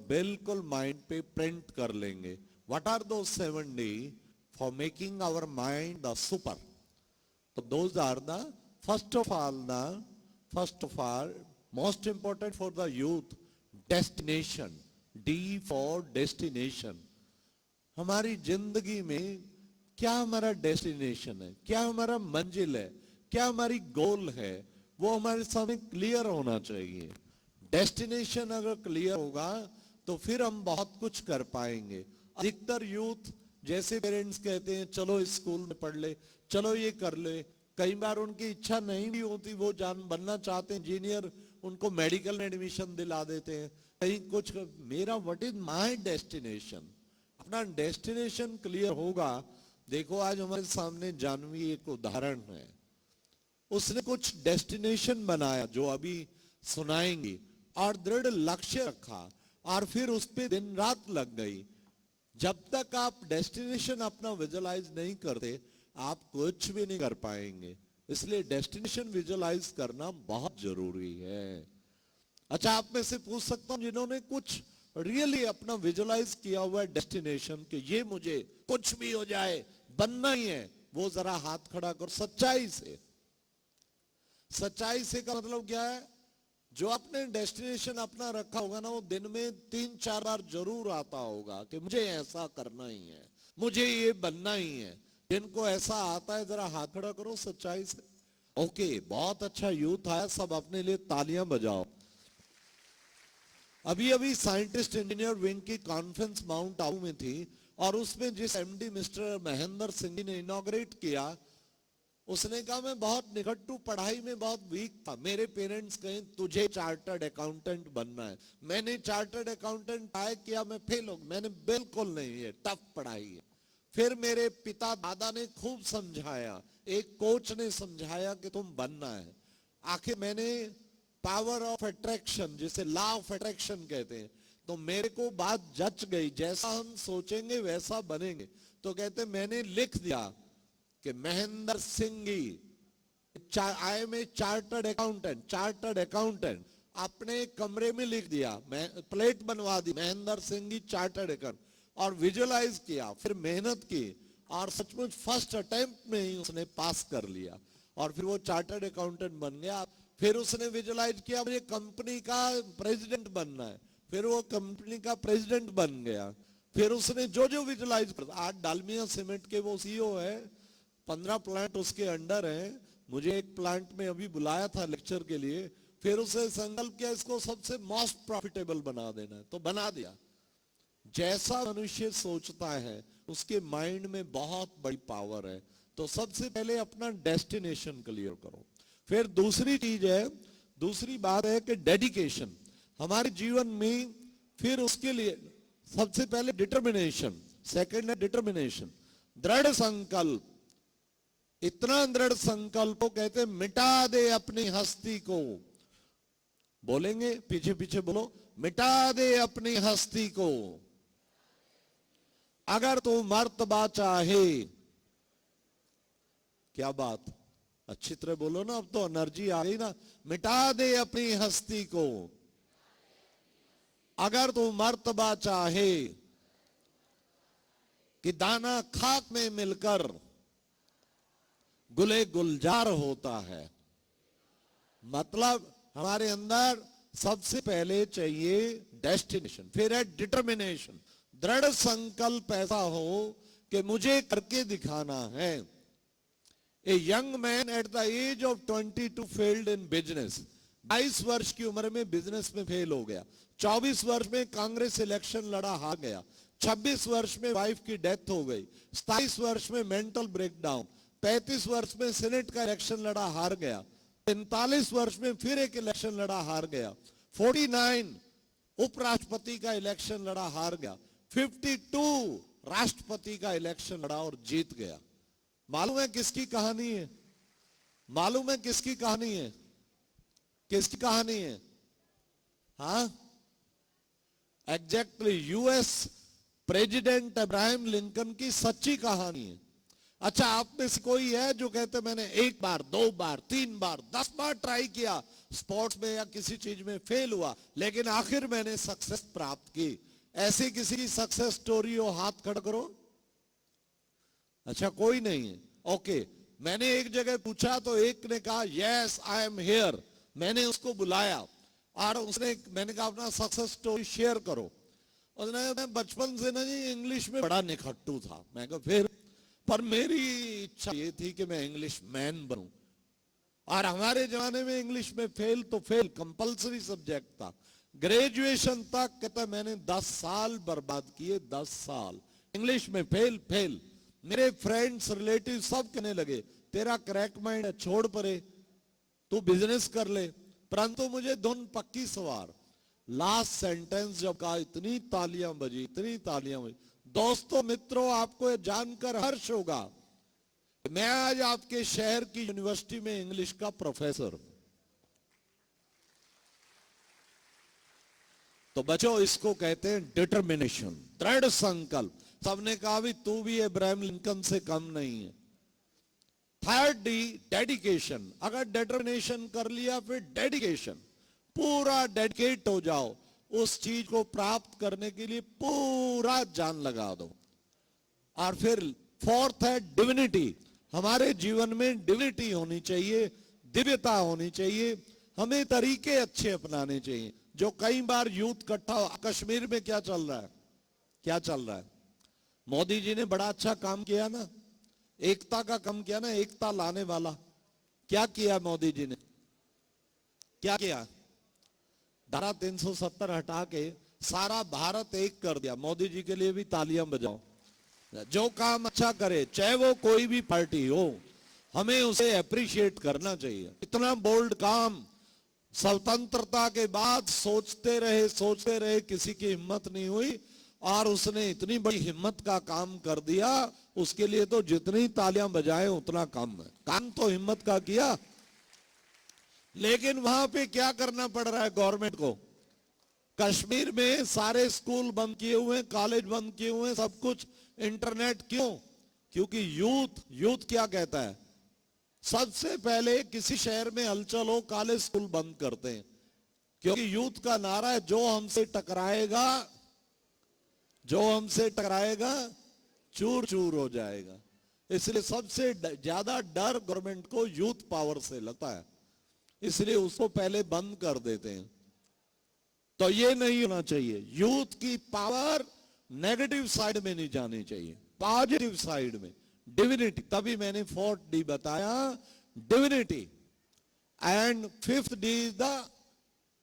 बिल्कुल माइंड पे प्रिंट कर लेंगे। What are those 7D for making our mind the super. तो those are the first of all most important for the youth, destination. D for destination. हमारी जिंदगी में क्या हमारा डेस्टिनेशन है, क्या हमारा मंजिल है, क्या हमारी गोल है, वो हमारे सामने क्लियर होना चाहिए। डेस्टिनेशन अगर क्लियर होगा तो फिर हम बहुत कुछ कर पाएंगे। अधिकतर यूथ, जैसे पेरेंट्स कहते हैं चलो स्कूल में पढ़ ले, चलो ये कर ले, कई बार उनकी इच्छा नहीं भी होती, वो बनना चाहते हैं इंजीनियर, उनको मेडिकल में एडमिशन दिला देते हैं, कहीं कुछ। मेरा व्हाट इज माय डेस्टिनेशन, अपना डेस्टिनेशन क्लियर होगा। देखो आज हमारे सामने जानवी एक उदाहरण है, उसने कुछ डेस्टिनेशन बनाया जो अभी सुनाएंगी, और दृढ़ लक्ष्य रखा और फिर उस पे दिन रात लग गई। जब तक आप डेस्टिनेशन अपना विजुअलाइज नहीं करते, आप कुछ भी नहीं कर पाएंगे। इसलिए डेस्टिनेशन विजुअलाइज करना बहुत जरूरी है। अच्छा, आप में से पूछ सकता हूं जिन्होंने कुछ रियली अपना विजुअलाइज किया हुआ है डेस्टिनेशन, कि ये मुझे कुछ भी हो जाए बनना ही है, वो जरा हाथ खड़ा करो सच्चाई से। सच्चाई से का मतलब क्या है? जो आपने डेस्टिनेशन अपना रखा होगा ना, वो दिन में 3-4 बार जरूर आता होगा कि मुझे ऐसा करना ही है, मुझे ये बनना ही है। जिनको ऐसा आता है जरा हाथ खड़ा करो सच्चाई से। ओके, बहुत अच्छा यूथ आया, सब अपने लिए तालियां बजाओ। अभी अभी साइंटिस्ट इंजीनियर विंग की कॉन्फ्रेंस माउंट आबू में थी, और उसमें जिस एमडी मिस्टर महेंद्र सिंह जी ने इनॉग्रेट किया, उसने कहा मैं बहुत निकट्टू, पढ़ाई में बहुत वीक था, मेरे पेरेंट्स कहें तुझे चार्टर्ड अकाउंटेंट बनना है। मैंने चार्टर्ड अकाउंटेंट ट्राई किया, मैं फेल हो, मैंने बिल्कुल नहीं, है टफ पढ़ाई है। फिर मेरे पिता दादा ने खूब समझाया, एक कोच ने समझाया कि तुम बनना है। आखिर मैंने पावर ऑफ अट्रैक्शन, जिसे लॉ ऑफ अट्रैक्शन कहते हैं, तो मेरे को बात जच गई, जैसा हम सोचेंगे वैसा बनेंगे। तो कहते मैंने लिख दिया कि Mahendra Singh I am a chartered accountant. अपने कमरे में लिख दिया, मैं प्लेट बनवा दी, महेंद्र सिंह चार्टर्ड अकाउंटेंट, और विजुअलाइज किया, फिर मेहनत की, और सचमुच फर्स्ट अटेम्प्ट में ही उसने पास कर लिया, और फिर वो चार्टर्ड अकाउंटेंट बन गया। फिर उसने विजुअलाइज किया मुझे कंपनी का प्रेसिडेंट बनना है, फिर वो कंपनी का प्रेसिडेंट बन गया। फिर उसने जो जो विजुअलाइज कर, आज डालमिया सीमेंट के वो सीईओ है, 15 प्लांट उसके अंडर हैं। मुझे एक प्लांट में अभी बुलाया था लेक्चर के लिए, फिर उसे संकल्प किया इसको सबसे मोस्ट प्रॉफिटेबल बना देना है, तो बना दिया। जैसा मनुष्य सोचता है उसके माइंड में बहुत बड़ी पावर है। तो सबसे पहले अपना डेस्टिनेशन क्लियर करो। फिर दूसरी बात है कि डेडिकेशन हमारे जीवन में, फिर उसके लिए सबसे पहले डिटर्मिनेशन, सेकंड है डिटर्मिनेशन, दृढ़ संकल्प। इतना दृढ़ संकल्प कहते मिटा दे अपनी हस्ती को। बोलेंगे पीछे पीछे बोलो, मिटा दे अपनी हस्ती को। अगर तू मर्तबा चाहे, क्या बात, अच्छी तरह बोलो ना, अब तो एनर्जी आ गई ना। मिटा दे अपनी हस्ती को, अगर तू मर्तबा चाहे कि दाना खाक में मिलकर गुले गुलजार होता है। मतलब हमारे अंदर सबसे पहले चाहिए डेस्टिनेशन, फिर है डिटर्मिनेशन, दृढ़ संकल्प ऐसा हो कि मुझे करके दिखाना है। A young man at the age of 22 failed in business, 22 वर्ष की उम्र में बिजनेस में फेल हो गया। 24 वर्ष में कांग्रेस इलेक्शन लड़ा, हार गया। 26 वर्ष में वाइफ की डेथ हो गई। 27 वर्ष में मेंटल ब्रेकडाउन। 35 वर्ष में सीनेट का इलेक्शन लड़ा, हार गया। 45 वर्ष में फिर एक इलेक्शन लड़ा, हार गया। 49 उपराष्ट्रपति का इलेक्शन लड़ा, हार गया। 52 राष्ट्रपति का इलेक्शन लड़ा और जीत गया। मालूम है किसकी कहानी है? मालूम है किसकी कहानी है? किसकी कहानी है? हाँ, exactly US president Abraham Lincoln की सच्ची कहानी है। अच्छा, आप में से कोई है जो कहते मैंने 1 बार 2 बार 3 बार 10 बार ट्राई किया, स्पोर्ट्स में या किसी चीज में फेल हुआ, लेकिन आखिर मैंने सक्सेस प्राप्त की? ऐसी किसी की सक्सेस स्टोरी हो, हाथ खड़ा करो। अच्छा, कोई नहीं है। ओके, मैंने एक जगह पूछा तो एक ने कहा यस आई एम हियर। मैंने उसको बुलाया और मैंने कहा अपना सक्सेस स्टोरी शेयर करो। उसने, मैं बचपन से ना जी इंग्लिश में बड़ा निखट्टू था। मैं कहा फिर? पर मेरी इच्छा ये थी कि मैं इंग्लिश मैन बनूं, और हमारे जमाने में इंग्लिश में फेल तो फेल, कंपलसरी सब्जेक्ट था। ग्रेजुएशन तक कहता मैंने 10 साल बर्बाद किए, 10 साल इंग्लिश में फेल फेल। मेरे फ्रेंड्स रिलेटिव सब कहने लगे तेरा क्रैक माइंड है, छोड़ परे, तू बिजनेस कर ले। परंतु मुझे धुन पक्की सवार। लास्ट सेंटेंस जब कहा, इतनी तालियां बजी, इतनी तालियां बजी। दोस्तों मित्रों, आपको जानकर हर्ष होगा, मैं आज आपके शहर की यूनिवर्सिटी में इंग्लिश का प्रोफेसर हूं। तो बच्चों, इसको कहते हैं डिटर्मिनेशन, दृढ़ संकल्प। सबने कहा भी तू भी अब्राहम लिंकन से कम नहीं है। Third D, dedication. अगर डिटर्मिनेशन कर लिया, फिर डेडिकेशन, पूरा डेडिकेट हो जाओ उस चीज को प्राप्त करने के लिए, पूरा जान लगा दो। और फिर फोर्थ है डिविनिटी। हमारे जीवन में डिविनिटी होनी चाहिए, दिव्यता होनी चाहिए। हमें तरीके अच्छे अपनाने चाहिए। जो कई बार यूथ इकट्ठा, कश्मीर में क्या चल रहा है? क्या चल रहा है? मोदी जी ने बड़ा अच्छा काम किया ना, एकता का काम किया ना, एकता लाने वाला। क्या किया मोदी जी ने? क्या किया? धारा 370 हटा के सारा भारत एक कर दिया। मोदी जी के लिए भी तालियां बजाओ। जो काम अच्छा करे, चाहे वो कोई भी पार्टी हो, हमें उसे अप्रिशिएट करना चाहिए। इतना बोल्ड काम स्वतंत्रता के बाद सोचते रहे, किसी की हिम्मत नहीं हुई, और उसने इतनी बड़ी हिम्मत का काम कर दिया। उसके लिए तो जितनी तालियां बजाए उतना कम है। काम तो हिम्मत का किया, लेकिन वहां पे क्या करना पड़ रहा है गवर्नमेंट को? कश्मीर में सारे स्कूल बंद किए हुए हैं, कॉलेज बंद किए हुए हैं, सब कुछ, इंटरनेट। क्यों? क्योंकि यूथ क्या कहता है? सबसे पहले किसी शहर में हलचल हो, कॉलेज स्कूल बंद करते हैं। क्योंकि यूथ का नारा है, जो हमसे टकराएगा चूर चूर हो जाएगा। इसलिए सबसे ज्यादा डर गवर्नमेंट को यूथ पावर से लगता है, इसलिए उसको पहले बंद कर देते हैं। तो ये नहीं होना चाहिए। यूथ की पावर नेगेटिव साइड में नहीं जानी चाहिए, पॉजिटिव साइड में, डिविनिटी। तभी मैंने 4th डी बताया, divinity. And 5th D is the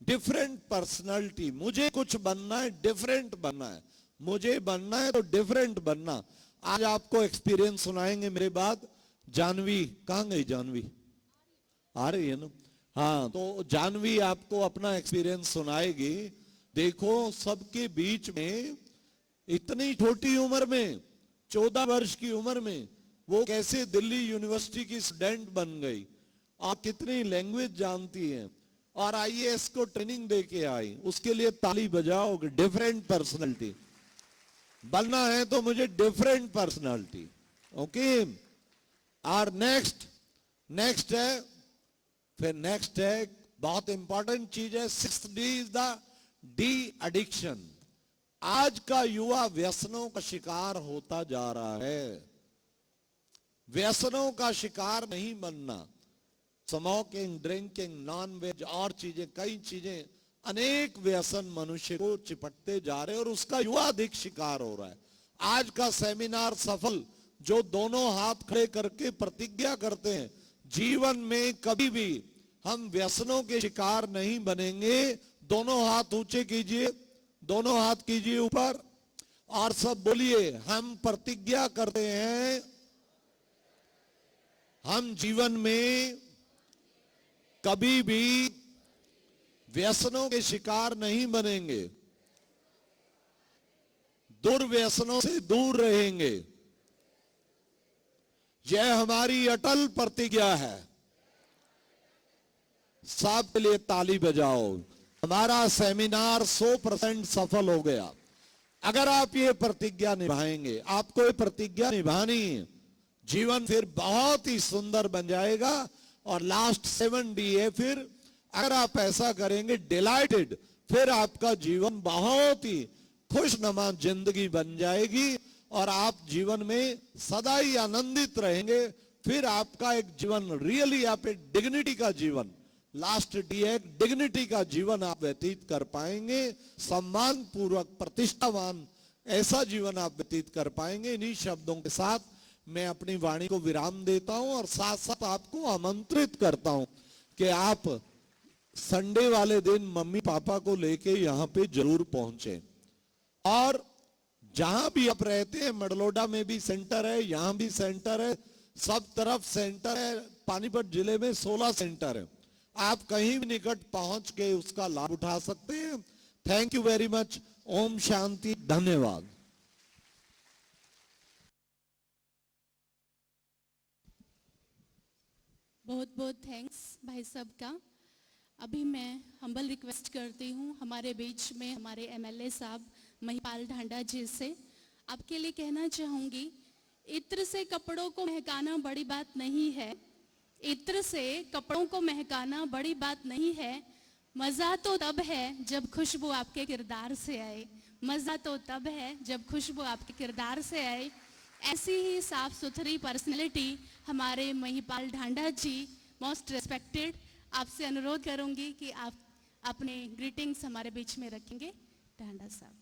different personality. मुझे कुछ बनना है, डिफरेंट बनना है। मुझे बनना है तो डिफरेंट बनना। आज आपको एक्सपीरियंस सुनाएंगे मेरे बाद। जानवी कहां गई? जानवी आ रही है ना? हाँ, तो जानवी आपको अपना एक्सपीरियंस सुनाएगी। देखो, सबके बीच में इतनी छोटी उम्र में, 14 वर्ष की उम्र में, वो कैसे दिल्ली यूनिवर्सिटी की स्टूडेंट बन गई। आप कितनी लैंग्वेज जानती हैं, और आईएएस को ट्रेनिंग दे के आई। उसके लिए ताली बजाओ। डिफरेंट पर्सनालिटी बनना है तो मुझे डिफरेंट पर्सनालिटी। ओके। और नेक्स्ट है, फिर नेक्स्ट है, बहुत इंपॉर्टेंट चीज है, 6th D is the de addiction. आज का युवा व्यसनों का शिकार होता जा रहा है। व्यसनों का शिकार नहीं बनना। स्मोकिंग, ड्रिंकिंग, नॉन वेज और चीजें, कई चीजें, अनेक व्यसन मनुष्य को चिपटते जा रहे हैं और उसका युवा अधिक शिकार हो रहा है। आज का सेमिनार सफल, जो दोनों हाथ खड़े करके प्रतिज्ञा करते हैं जीवन में कभी भी हम व्यसनों के शिकार नहीं बनेंगे। दोनों हाथ ऊंचे कीजिए, दोनों हाथ कीजिए ऊपर और सब बोलिए, हम प्रतिज्ञा करते हैं हम जीवन में कभी भी व्यसनों के शिकार नहीं बनेंगे, दुर्व्यसनों से दूर रहेंगे। यह हमारी अटल प्रतिज्ञा है। सबके लिए ताली बजाओ। हमारा सेमिनार 100% सफल हो गया। अगर आप ये प्रतिज्ञा निभाएंगे, आपको ये प्रतिज्ञा निभानी है, जीवन फिर बहुत ही सुंदर बन जाएगा। और लास्ट 7D है, फिर अगर आप ऐसा करेंगे डिलाइटेड, फिर आपका जीवन बहुत ही खुशनुमा जिंदगी बन जाएगी और आप जीवन में सदा ही आनंदित रहेंगे। फिर आपका एक जीवन रियली आप एक डिग्निटी का जीवन, लास्ट डी एक डिग्निटी का जीवन आप व्यतीत कर पाएंगे। सम्मान पूर्वक, प्रतिष्ठावान ऐसा जीवन आप व्यतीत कर पाएंगे। इन्हीं शब्दों के साथ मैं अपनी वाणी को विराम देता हूं और साथ साथ आपको आमंत्रित करता हूं कि आप संडे वाले दिन मम्मी पापा को लेके यहां पे जरूर पहुंचे। और जहां भी आप रहते हैं, मडलोडा में भी सेंटर है, यहां भी सेंटर है, सब तरफ सेंटर है। पानीपत जिले में 16 सेंटर है। आप कहीं भी निकट पहुंच के उसका लाभ उठा सकते हैं। Thank you very much. ओम शांति। धन्यवाद। बहुत बहुत थैंक्स भाई साहब का। अभी मैं हम्बल रिक्वेस्ट करती हूँ हमारे बीच में हमारे MLA साहब महिपाल ढांडा जी से, आपके लिए कहना चाहूँगी, इत्र से कपड़ों को महकाना बड़ी बात नहीं है। इत्र से कपड़ों को महकाना बड़ी बात नहीं है। मज़ा तो तब है जब खुशबू आपके किरदार से आए। मज़ा तो तब है जब खुशबू आपके किरदार से आए। ऐसी ही साफ सुथरी पर्सनैलिटी हमारे महिपाल ढांडा जी, मोस्ट रिस्पेक्टेड। आपसे अनुरोध करूंगी कि आप अपने ग्रीटिंग्स हमारे बीच में रखेंगे। ढांडा साहब।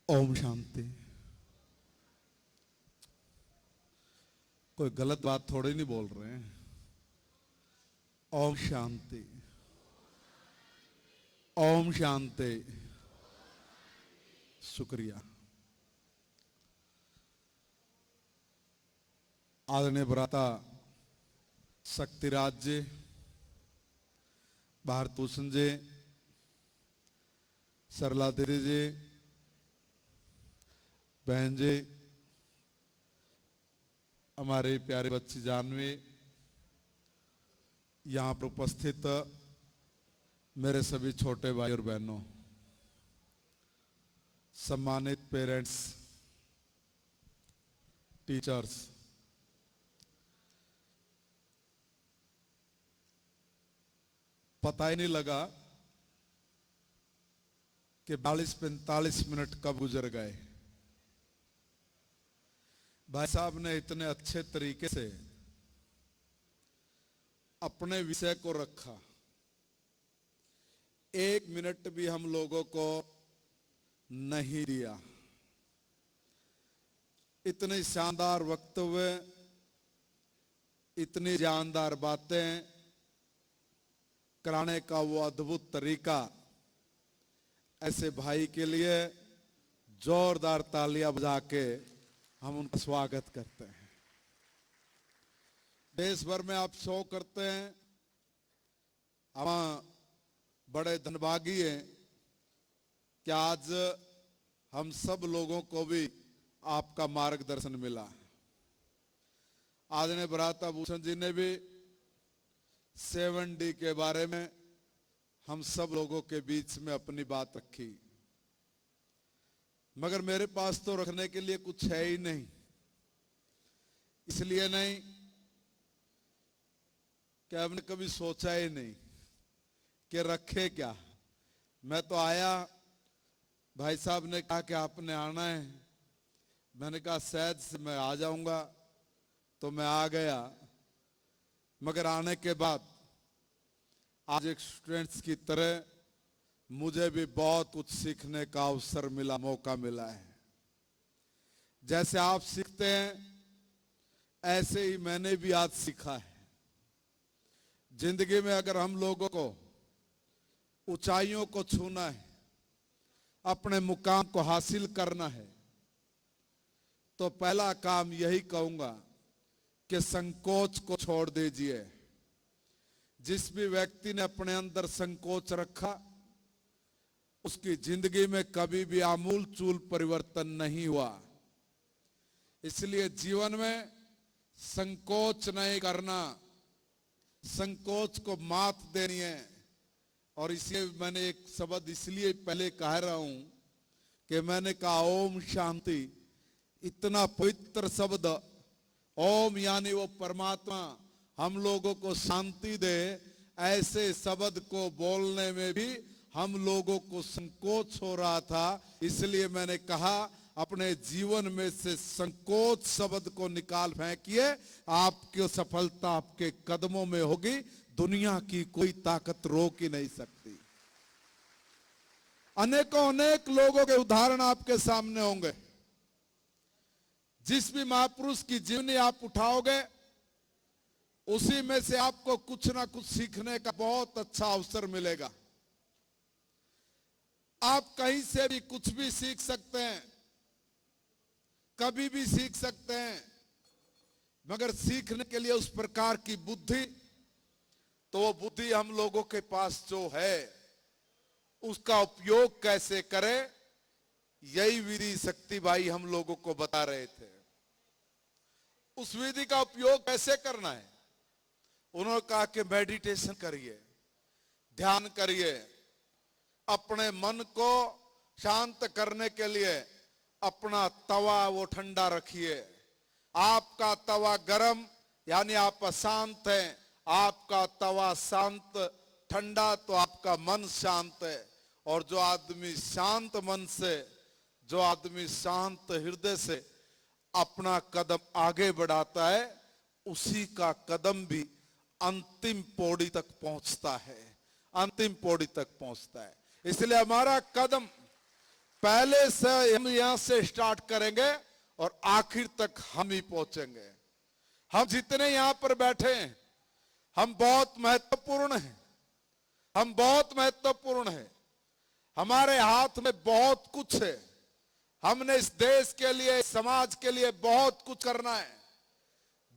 ओम शांति। कोई गलत बात थोड़ी नहीं बोल रहे हैं। ओम शांति, ओम शांति। शुक्रिया। आदरणीय भ्राता शक्तिराज जी, भारतभूषण जी, सरला दीदी जी, बहन जी, हमारी प्यारी बच्ची जानवी, यहाँ पर उपस्थित मेरे सभी छोटे भाई और बहनों, सम्मानित पेरेंट्स, टीचर्स, पता ही नहीं लगा कि 40-45 मिनट कब गुजर गए। भाई साहब ने इतने अच्छे तरीके से अपने विषय को रखा, 1 मिनट भी हम लोगों को नहीं दिया। इतने शानदार वक्तव्य, इतनी जानदार बातें कराने का वो अद्भुत तरीका, ऐसे भाई के लिए जोरदार तालियां बजा के हम उनका स्वागत करते हैं। देश भर में आप शो करते हैं, हम बड़े धनभागी हैं कि आज हम सब लोगों को भी आपका मार्गदर्शन मिला। आदरणीय भ्राता भूषण जी ने भी 7D के बारे में हम सब लोगों के बीच में अपनी बात रखी, मगर मेरे पास तो रखने के लिए कुछ है ही नहीं। इसलिए नहीं कि हमने कभी सोचा ही नहीं कि रखे क्या। मैं तो आया, भाई साहब ने कहा कि आपने आना है। मैंने कहा शायद से मैं आ जाऊंगा, तो मैं आ गया। मगर आने के बाद आज एक स्टूडेंट्स की तरह मुझे भी बहुत कुछ सीखने का अवसर मिला, मौका मिला है। जैसे आप सीखते हैं ऐसे ही मैंने भी आज सीखा है। जिंदगी में अगर हम लोगों को ऊंचाइयों को छूना है, अपने मुकाम को हासिल करना है, तो पहला काम यही कहूंगा कि संकोच को छोड़ दीजिए। जिस भी व्यक्ति ने अपने अंदर संकोच रखा उसकी जिंदगी में कभी भी आमूल चूल परिवर्तन नहीं हुआ। इसलिए जीवन में संकोच नहीं करना, संकोच को मात देनी है। और इसलिए मैंने एक शब्द इसलिए पहले कह रहा हूं कि मैंने कहा ओम शांति, इतना पवित्र शब्द ओम, यानी वो परमात्मा हम लोगों को शांति दे। ऐसे शब्द को बोलने में भी हम लोगों को संकोच हो रहा था। इसलिए मैंने कहा अपने जीवन में से संकोच शब्द को निकाल फेंकिए, आपकी सफलता आपके कदमों में होगी। दुनिया की कोई ताकत रोक ही नहीं सकती। अनेकों अनेक लोगों के उदाहरण आपके सामने होंगे। जिस भी महापुरुष की जीवनी आप उठाओगे उसी में से आपको कुछ ना कुछ सीखने का बहुत अच्छा अवसर मिलेगा। आप कहीं से भी कुछ भी सीख सकते हैं, कभी भी सीख सकते हैं, मगर सीखने के लिए उस प्रकार की बुद्धि, तो वो बुद्धि हम लोगों के पास जो है उसका उपयोग कैसे करें, यही विधि शक्ति भाई हम लोगों को बता रहे थे। उस विधि का उपयोग कैसे करना है, उन्होंने कहा कि मेडिटेशन करिए, ध्यान करिए। अपने मन को शांत करने के लिए अपना तवा वो ठंडा रखिए। आपका तवा गर्म यानी आप अशांत हैं, आपका तवा शांत ठंडा तो आपका मन शांत है। और जो आदमी शांत मन से, जो आदमी शांत हृदय से अपना कदम आगे बढ़ाता है, उसी का कदम भी अंतिम पौड़ी तक पहुंचता है, अंतिम पौड़ी तक पहुंचता है। इसलिए हमारा कदम पहले से हम यहां से स्टार्ट करेंगे और आखिर तक हम ही पहुंचेंगे। हम जितने यहां पर बैठे हैं हम बहुत महत्वपूर्ण हैं, हम बहुत महत्वपूर्ण हैं। हमारे हाथ में बहुत कुछ है। हमने इस देश के लिए, समाज के लिए बहुत कुछ करना है।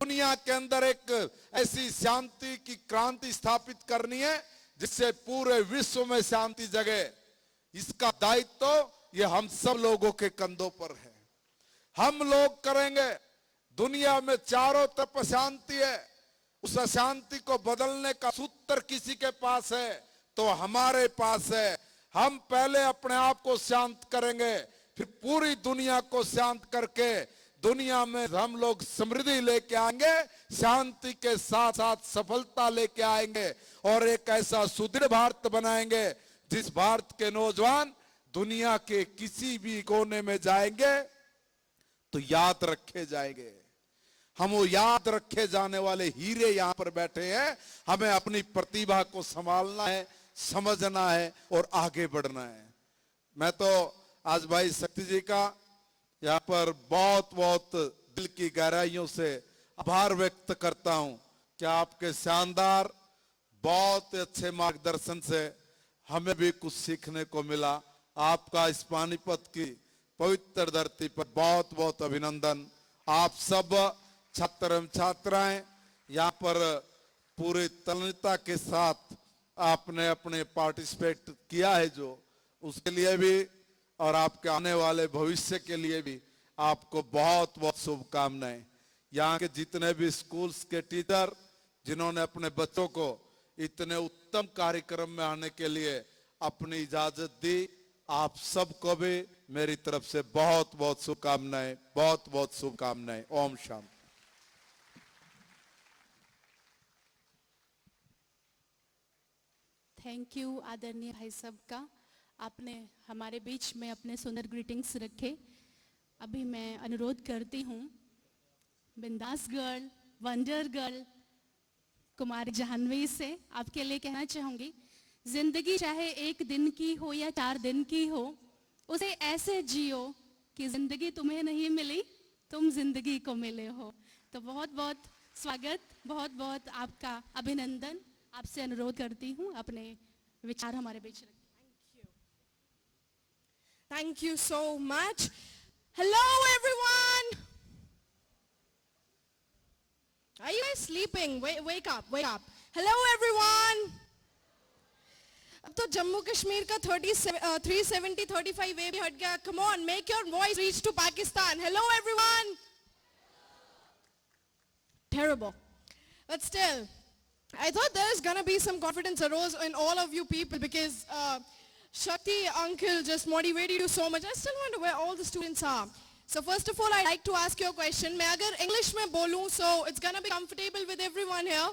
दुनिया के अंदर एक ऐसी शांति की क्रांति स्थापित करनी है जिससे पूरे विश्व में शांति जगे। इसका दायित्व ये हम सब लोगों के कंधों पर है। हम लोग करेंगे। दुनिया में चारों तरफ अशांति है, उस अशांति को बदलने का सूत्र किसी के पास है तो हमारे पास है। हम पहले अपने आप को शांत करेंगे, फिर पूरी दुनिया को शांत करके दुनिया में हम लोग समृद्धि लेके आएंगे, शांति के साथ साथ सफलता लेके आएंगे और एक ऐसा सुदृढ़ भारत बनाएंगे जिस भारत के नौजवान दुनिया के किसी भी कोने में जाएंगे तो याद रखे जाएंगे। हम वो याद रखे जाने वाले हीरे यहां पर बैठे हैं। हमें अपनी प्रतिभा को संभालना है, समझना है और आगे बढ़ना है। मैं तो आज भाई शक्ति जी का यहाँ पर बहुत बहुत दिल की गहराइयों से आभार व्यक्त करता हूं कि आपके शानदार बहुत अच्छे मार्गदर्शन से हमें भी कुछ सीखने को मिला। आपका इस पानीपत की पवित्र धरती पर बहुत बहुत अभिनंदन। आप सब छात्र एवं छात्राएं यहाँ पर पूरी तल्लीनता के साथ आपने अपने पार्टिसिपेट किया है, जो उसके लिए भी और आपके आने वाले भविष्य के लिए भी आपको बहुत बहुत शुभकामनाएं। यहाँ के जितने भी स्कूल्स के टीचर जिन्होंने अपने बच्चों को इतने उत्तम कार्यक्रम में आने के लिए अपनी इजाजत दी, आप सबको भी मेरी तरफ से बहुत बहुत शुभकामनाएं, बहुत बहुत शुभकामनाएं। ओम शांति। थैंक यू आदरणीय भाई साहब का। आपने हमारे बीच में अपने सुंदर ग्रीटिंग्स रखे। अभी मैं अनुरोध करती हूँ बिंदास गर्ल, वंडर गर्ल कुमारी जाह्नवी से आपके लिए कहना चाहूँगी, जिंदगी चाहे एक दिन की हो या 4 दिन की हो, उसे ऐसे जियो कि जिंदगी तुम्हें नहीं मिली, तुम जिंदगी को मिले हो। तो बहुत बहुत स्वागत, बहुत बहुत आपका अभिनंदन। आपसे अनुरोध करती हूँ अपने विचार हमारे बीच रखें। Thank you so much. Hello everyone. Are you guys sleeping? Wake up, wake up. Hello everyone. अब तो जम्मू कश्मीर का 370 35 वे भी हट गया. Come on, make your voice reach to Pakistan. Hello everyone. Terrible. But still, I thought there's gonna be some confidence arose in all of you people because Shakti uncle just motivated you so much. I still wonder where all the students are. So first of all, I'd like to ask you a question. मैं अगर English में बोलूं, so it's gonna be comfortable with everyone here.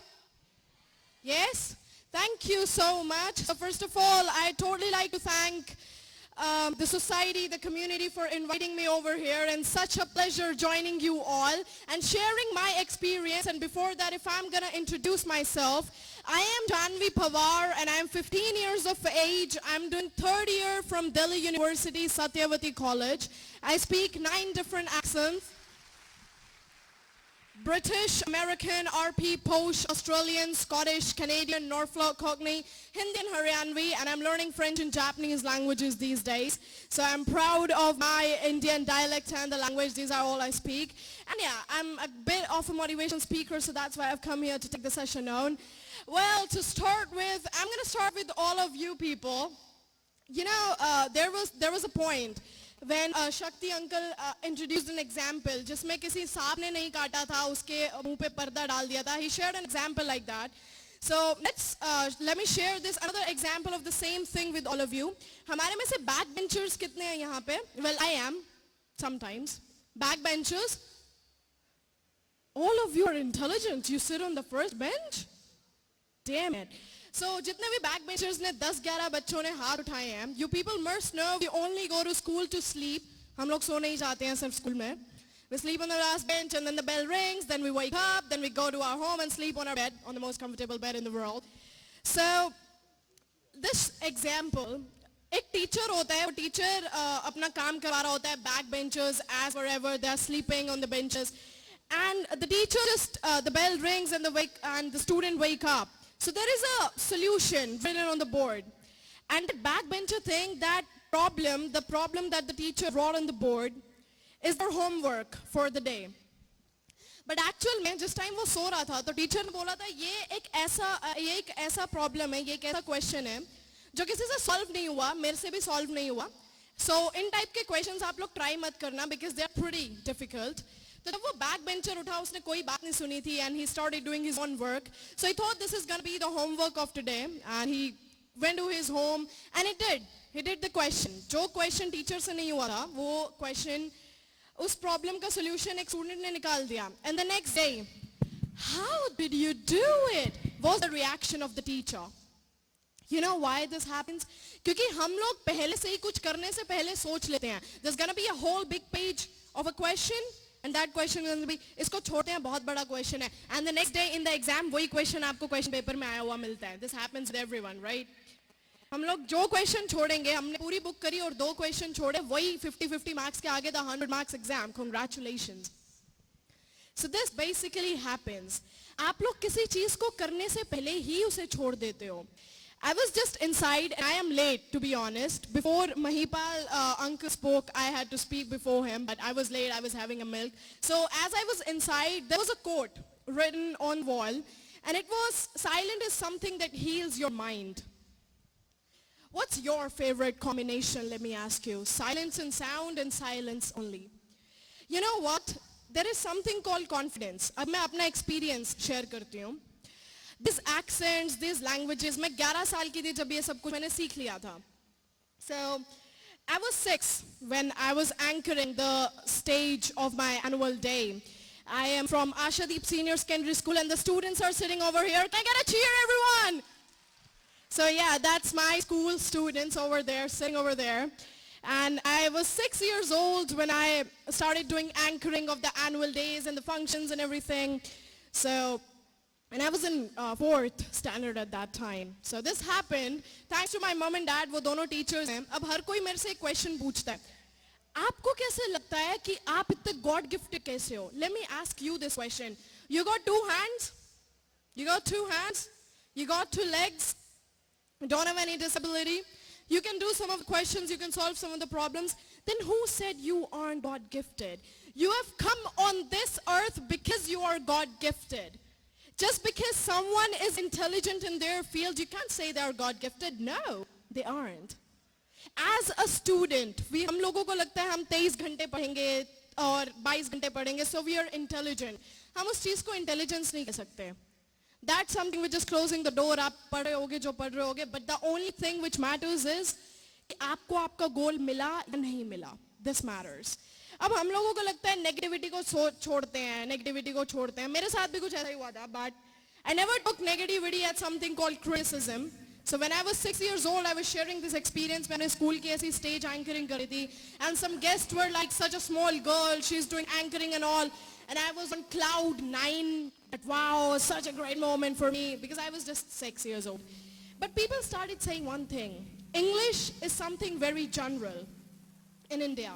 Yes? Thank you so much. So first of all, I totally like to thank the society, the community for inviting me over here, and such a pleasure joining you all and sharing my experience. And before that, if I'm gonna introduce myself, I am Jahnvi Pawar and I'm 15 years of age. I'm doing 3rd year from Delhi University, Satyavati College. I speak 9 different accents. British, American, RP, Posh, Australian, Scottish, Canadian, Norfolk, Cockney, Hindi and Haryanvi, and I'm learning French and Japanese languages these days. So I'm proud of my Indian dialect and the language. These are all I speak. And yeah, I'm a bit of a motivation speaker, so that's why I've come here to take the session on. Well, to start with, I'm going to start with all of you people. You know, there was a point when Shakti uncle introduced an example जिसमें किसी सांप ने नहीं काटा था, उसके मुंह पे पर्दा डाल दिया था. He shared an example like that. So let me share this another example of the same thing with all of you. हमारे में से backbenchers कितने हैं यहाँ पे? Well, I am sometimes. Backbenchers. All of you are intelligent. You sit on the first bench. Damn it. So जितने भी backbenchers ने 10-11 बच्चों ने हाथ उठाए हैं, you people must know we only go to school to sleep. हम लोग सो नहीं जाते हैं सिर्फ स्कूल में. We sleep on the last bench and then the bell rings, then we wake up, then we go to our home and sleep on our bed, on the most comfortable bed in the world. So this example, एक teacher होता है, वो teacher अपना काम करवा रहा होता है, backbenchers as wherever they are sleeping on the benches, and the teacher just the bell rings and the student wake up. So there is a solution written on the board. And the backbencher thing, the problem that the teacher wrote on the board is their homework for the day. But actually में जिस time वो सो रहा था, तो teacher ने बोला था ये एक ऐसा problem है, ये एक ऐसा question है जो किसी से solve नहीं हुआ, मेरे से भी solve नहीं हुआ. So इन type के questions आप लोग try मत करना because they are pretty difficult. तो जब वो backbencher उठा, उसने कोई बात नहीं सुनी थी and he started doing his own work. So he thought this is going to be the homework of today and he went to his home and he did the question. जो question teacher से नहीं हुआ था, वो question उस problem का solution एक student ने निकाल दिया. And the next day, how did you do it? Was the reaction of the teacher. You know why this happens? क्योंकि हम लोग पहले से ही कुछ करने से पहले सोच लेते हैं. There's going to be a whole big page of a question. And that question is going to be, इसको छोटे हैं, बहुत बड़ा question है. And the next day in the exam, वही question आपको question paper में आया हुआ मिलता है. This happens with everyone, right? हम लोग जो question छोड़ेंगे, हमने पूरी book करी और 2 question छोड़े, वही 50-50 marks के आगे the 100 marks exam. Congratulations. So this basically happens. आप लोग किसी चीज को करने से पहले ही उसे छोड़ देते हो. I was just inside and I am late to be honest. Before Mahipal uncle spoke, I had to speak before him, but I was late, I was having a milk. So as I was inside, there was a quote written on wall and it was, silent is something that heals your mind. What's your favorite combination, let me ask you? Silence and sound and silence only. You know what? There is something called confidence. अब मैं अपना experience share करती हूँ. These accents, these languages, मैं 11 साल की थी जब ये सब कुछ मैंने सीख लिया था. So I was 6 when I was anchoring the stage of my annual day. I am from Ashadeep Senior Secondary School and the students are sitting over here. Can I get a cheer, everyone? So yeah, that's my school students over there, sitting over there. And I was 6 years old when I started doing anchoring of the annual days and the functions and everything. So, and I was in 4th standard at that time. So this happened thanks to my mom and dad, वो दोनों teachers हैं. अब हर कोई मेरे से एक question पूछता है. आपको कैसे लगता है कि आप इतने God gifted कैसे हो? Let me ask you this question. You got 2 hands? You got 2 hands? You got 2 legs? You don't have any disability? You can do some of the questions, you can solve some of the problems. Then who said you aren't God gifted? You have come on this earth because you are God gifted. Just because someone is intelligent in their field, you can't say they are God gifted. No, they aren't. As a student, हम लोगों को लगता है हम 23 घंटे पढ़ेंगे और 22 घंटे पढ़ेंगे, so we are intelligent. हम उस चीज को intelligence नहीं कह सकते. That's something which is closing the door. आप पढ़ रहे होगे जो पढ़ रहे होगे, but the only thing which matters is कि आपको आपका गोल मिला या नहीं मिला. This matters. अब हम लोगों को लगता है नेगेटिविटी को छोड़ते हैं, नेगेटिविटी को छोड़ते हैं. मेरे साथ भी कुछ ऐसा ही हुआ था, but I never took negativity at something called criticism. So when I was 6 years old, I was sharing this experience मैंने स्कूल की ऐसी stage anchoring करी थी, and some guests were like such a small girl, she's doing anchoring and all, and I was on cloud 9. That, wow, such a great moment for me because I was just 6 years old. But people started saying one thing. English is something very general in India.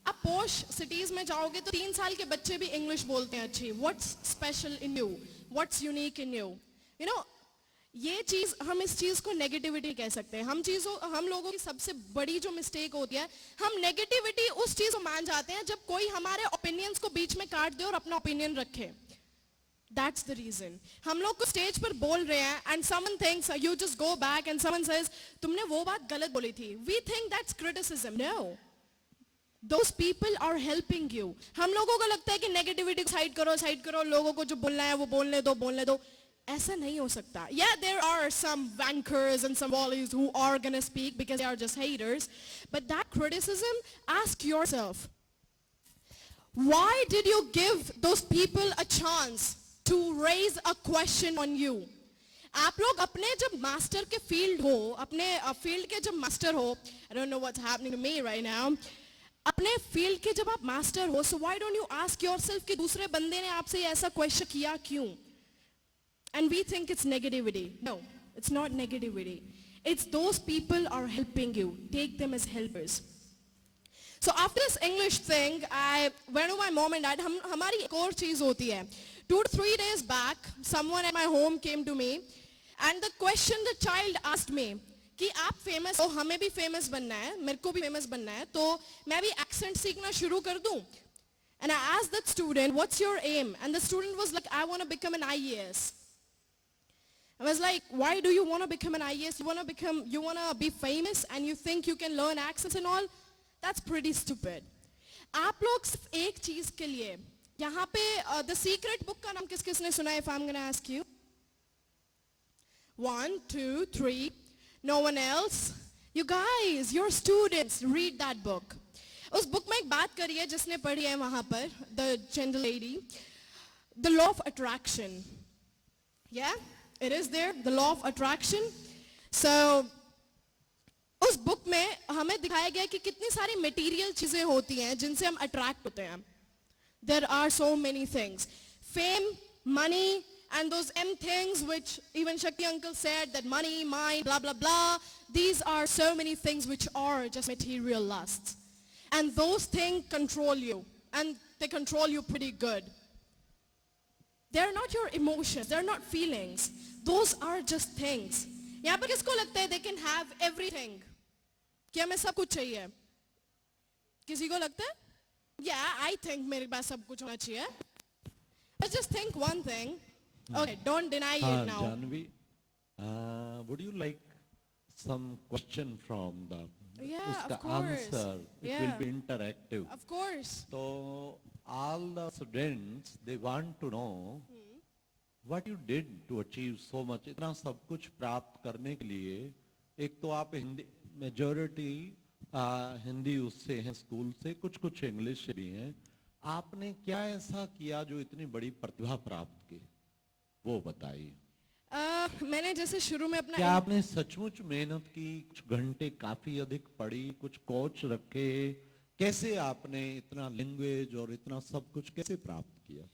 आप posh cities में जाओगे तो 3 साल के बच्चे भी English बोलते हैं अच्छी. What's special in you? What's unique in you? You know, ये चीज हम इस चीज को नेगेटिविटी कह सकते हैं. हम लोगों की सबसे बड़ी जो मिस्टेक होती है, हम नेगेटिविटी उस चीज को मान जाते हैं जब कोई हमारे ओपिनियंस को बीच में काट दे और अपना ओपिनियन रखे. That's the reason. हम लोग को स्टेज पर बोल रहे हैं and someone thinks you just go back and someone says तुमने वो बात गलत बोली थी. We think that's criticism. No. Those people are helping you. हम लोगों को लगता है कि नेगेटिविटी को साइड करो, लोगों को जो बोलना है वो बोलने दो. ऐसा नहीं हो सकता. Yeah, there are some wankers and some bullies who are gonna speak because they are just haters. But that criticism, ask yourself, why did you give those people a chance to raise a question on you? आप लोग अपने जब master के field हो, अपने field के जब master हो, I don't know what's happening to me right now. अपने फील्ड के जब आप मास्टर हो, so why don't you ask yourself कि दूसरे बंदे ने आपसे ऐसा क्वेश्चन किया क्यों? And we think it's negativity. No, it's not negativity. It's those people are helping you. Take them as helpers. So after this English thing, I went to my mom and dad. हमारी एक और चीज होती है. 2 to 3 days back, someone at my home came to me, and the question the child asked me कि आप famous हो, हमें भी फेमस बनना है, मेरे को भी फेमस बनना है, तो मैं भी एक्सेंट सीखना शुरू कर दूं. And I asked that student, what's your aim? And the student was like, I want to become an IAS. I was like, why do you want to become an IAS? You want to be famous and you think you can learn accents and all? That's pretty stupid. आप लोग सिर्फ एक चीज के लिए यहाँ पे The Secret Book का नाम किसने सुना है? If I'm gonna ask you. 1, 2, 3. No one else? You guys, you're students. Read that book. उस book में एक बात करी है जिसने पढ़ी है वहाँ पर, the gentle lady. The law of attraction. Yeah? It is there, the law of attraction. So, उस बुक में हमें दिखाया गया कि कितनी सारी मटेरियल चीजें होती हैं जिनसे हम अट्रैक्ट होते हैं. There are so many things. Fame, money, and those M things which even Shakti uncle said that money, mind, blah, blah, blah. These are so many things which are just material lusts. And those things control you. And they control you pretty good. They're not your emotions. They're not feelings. Those are just things. यहाँ पर किसको लगता है they can have everything? कि हमें सब कुछ चाहिए? किसी को लगता है? Yeah, I think मेरे पास सब कुछ होना चाहिए. Let's just think one thing. Okay, don't deny it now. Janvi, would you like some question from the Yeah, of uska course. answer? It Yeah. will be interactive. Of course. So all the students, they want to know what you did to achieve so much. इतना सब कुछ प्राप्त करने के लिए एक तो आप हिंदी मेजॉरिटी हिंदी उससे हैं स्कूल से, कुछ इंग्लिश से भी हैं. आपने क्या ऐसा किया जो इतनी बड़ी प्रतिभा प्राप्त की, वो बताइए. मैंने जैसे शुरू में अपना क्या आपने सचमुच मेहनत की, कुछ घंटे काफी अधिक पढ़ी, कुछ कोच रखे? कैसे आपने इतना लैंग्वेज और इतना सब कुछ कैसे प्राप्त किया?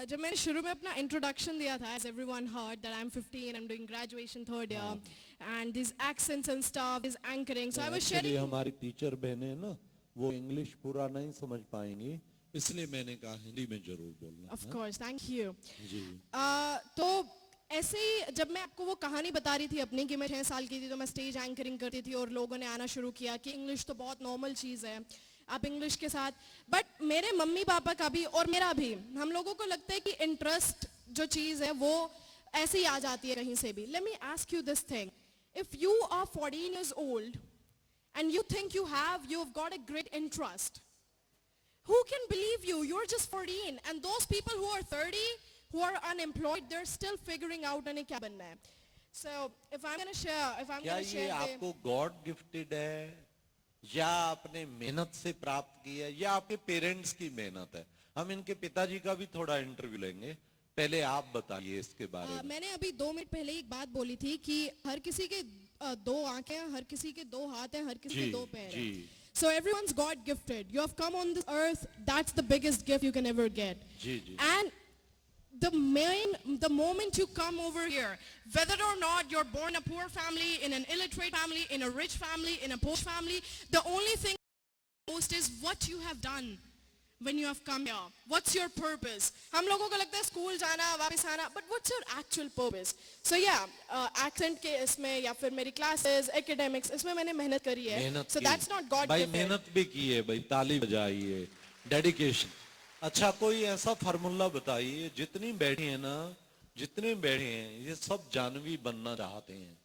जब मैंने शुरू में अपना इंट्रोडक्शन दिया था, as everyone heard that I'm 15, I'm doing graduation third year, and these accents and stuff, this anchoring, so I was Actually, sharing. हमारी टीचर बहनें हैं ना, वो इंग्लिश पूरा नहीं समझ पाएंगी, इसलिए मैंने कहा हिंदी में जरूर बोलना। Of course, thank you. जी। तो ऐसे ही जब मैं आपको वो कहानी बता रही थी अपनी कि मैं 6 साल की थी तो मैं स्टेज एंकरिंग करती थी और लोगों ने आना शुरू किया कि इंग्लिश तो बहुत नॉर्मल चीज़ है, आप इंग्लिश के साथ, बट मेरे मम्मी पापा का भी और मेरा भी, हम लोगों को लगता है कि इंटरेस्ट जो चीज़ है वो ऐसे ही आ जाती है कहीं से भी. Let me ask you this thing, if you are 14 years old and you think you've got a great interest, who can believe you? You're just 14, and those people who are 30 who are unemployed, they're still figuring out उन्हें क्या बनना है. So if I'm gonna share, क्या ये आपको God gifted है या आपने मेहनत से प्राप्त की है या आपके पेरेंट्स की मेहनत है? हम इनके पिताजी का भी थोड़ा इंटरव्यू लेंगे, पहले आप बताइए इसके बारे में. मैंने अभी 2 मिनट पहले एक बात बोली थी कि हर किसी के 2 आंखें हैं, हर किसी के 2 हाथ हैं, हर किसी के 2 पैर हैं. So everyone's God gifted. You have come on this earth. That's the biggest gift you can ever get. And the moment you come over here, whether or not you're born a poor family, in an illiterate family, in a rich family, in a poor family, the only thing most is what you have done when you have come here. What's your purpose? हम लोगों को लगता है school जाना, वापस आना, but what's your actual purpose? So yeah, accent के इसमें या फिर मेरी classes, academics, इसमें मैंने मेहनत करी है. So that's not God भाई gifted. मेहनत भी की है भाई, ताली बजाइए, डेडिकेशन. अच्छा कोई ऐसा फार्मूला बताइए, जितने बैठे हैं ये सब जानवी बनना चाहते हैं,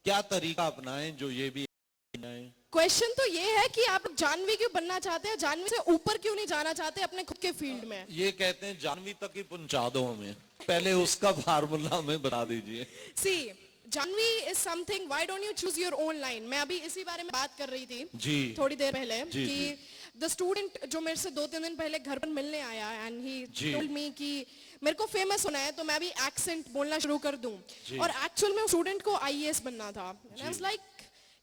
क्या तरीका अपनाएं जो ये भी अपनाएं? क्वेश्चन तो ये है कि आप जानवी क्यों बनना चाहते हैं, जानवी से ऊपर क्यों नहीं जाना चाहते अपने खुद के फील्ड में? ये कहते हैं जानवी तक ही पहुंचा दो हमें, पहले उसका फार्मूला हमें बता दीजिए. See, Janvi is something, why don't you choose your own line? मैं अभी इसी बारे में बात कर रही थी जी, थोड़ी देर पहले जी, कि the student जो मेरे से 2-3 दिन पहले घर पर मिलने आया and he told me कि मेरे को फेमस होना है तो मैं अभी एक्सेंट बोलना शुरू कर दूं, और एक्चुअल में स्टूडेंट को IAS बनना था. And I was like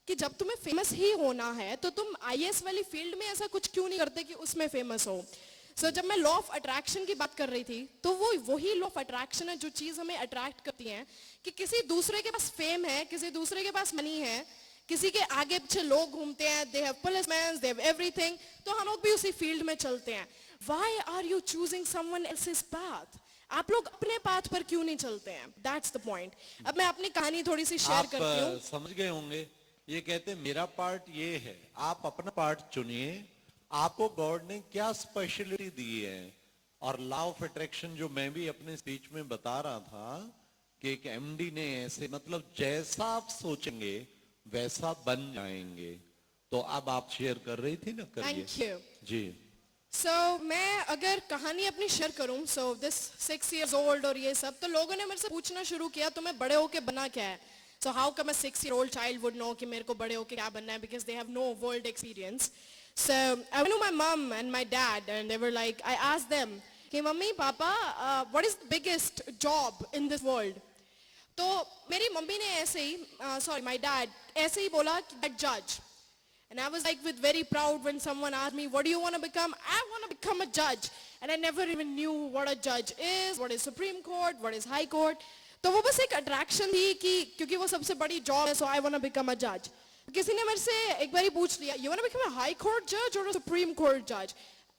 कि जब तुम्हें फेमस ही होना है तो तुम IAS वाली फील्ड में ऐसा कुछ क्यों नहीं करते कि उसमें फेमस हो. So जब मैं लॉ ऑफ अट्रैक्शन की बात कर रही थी तो वो वही लॉ ऑफ अट्रैक्शन है जो चीज हमें अट्रैक्ट करती है कि किसी दूसरे के पास फेम है, किसी दूसरे के पास मनी है, किसी के आगे पीछे लोग घूमते हैं, they have policemen, they have everything, तो हम लोग भी उसी फील्ड में चलते हैं. Why are you choosing someone else's path? आप लोग अपने पाथ पर क्यों नहीं चलते हैं? That's the point. अब मैं अपनी कहानी थोड़ी सी शेयर करती हूँ. आप समझ गए होंगे, ये कहते हैं मेरा पार्ट ये है, आप अपना पार्ट चुनिए, आपको गॉड ने क्या स्पेशलिटी दी है. और लॉ ऑफ अट्रैक्शन जो मैं भी अपने स्पीच में बता रहा था कि एक MD ने ऐसे, मतलब जैसा आप सोचेंगे वैसा बन जाएंगे. तो अब आप शेयर कर रही थी ना, करिए. Thank you. जी. So मैं अगर कहानी अपनी शेयर करूं, so this 6 years old और ये सब, तो लोगों ने मेरे से पूछना शुरू किया तुम्हें बड़े होके बना क्या है. So how come a 6-year-old child would know कि मेरे को बड़े होके क्या बनना है, because they have no world experience. So I went to my mom and my dad and they were like, I asked them कि mummy papa what is the biggest job in this world? तो मेरी mummy ने ऐसे ही my dad ऐसे ही बोला कि judge. And I was like with very proud when someone asked me, what do you want to become? I want to become a judge. And I never even knew what a judge is, what is Supreme Court, what is High Court. तो वो बस एक attraction थी कि क्योंकि वो सबसे बड़ी job है, so I want to become a judge. किसी ने मेरे से एक बारी पूछ लिया, you want to become a High Court judge or a Supreme Court judge?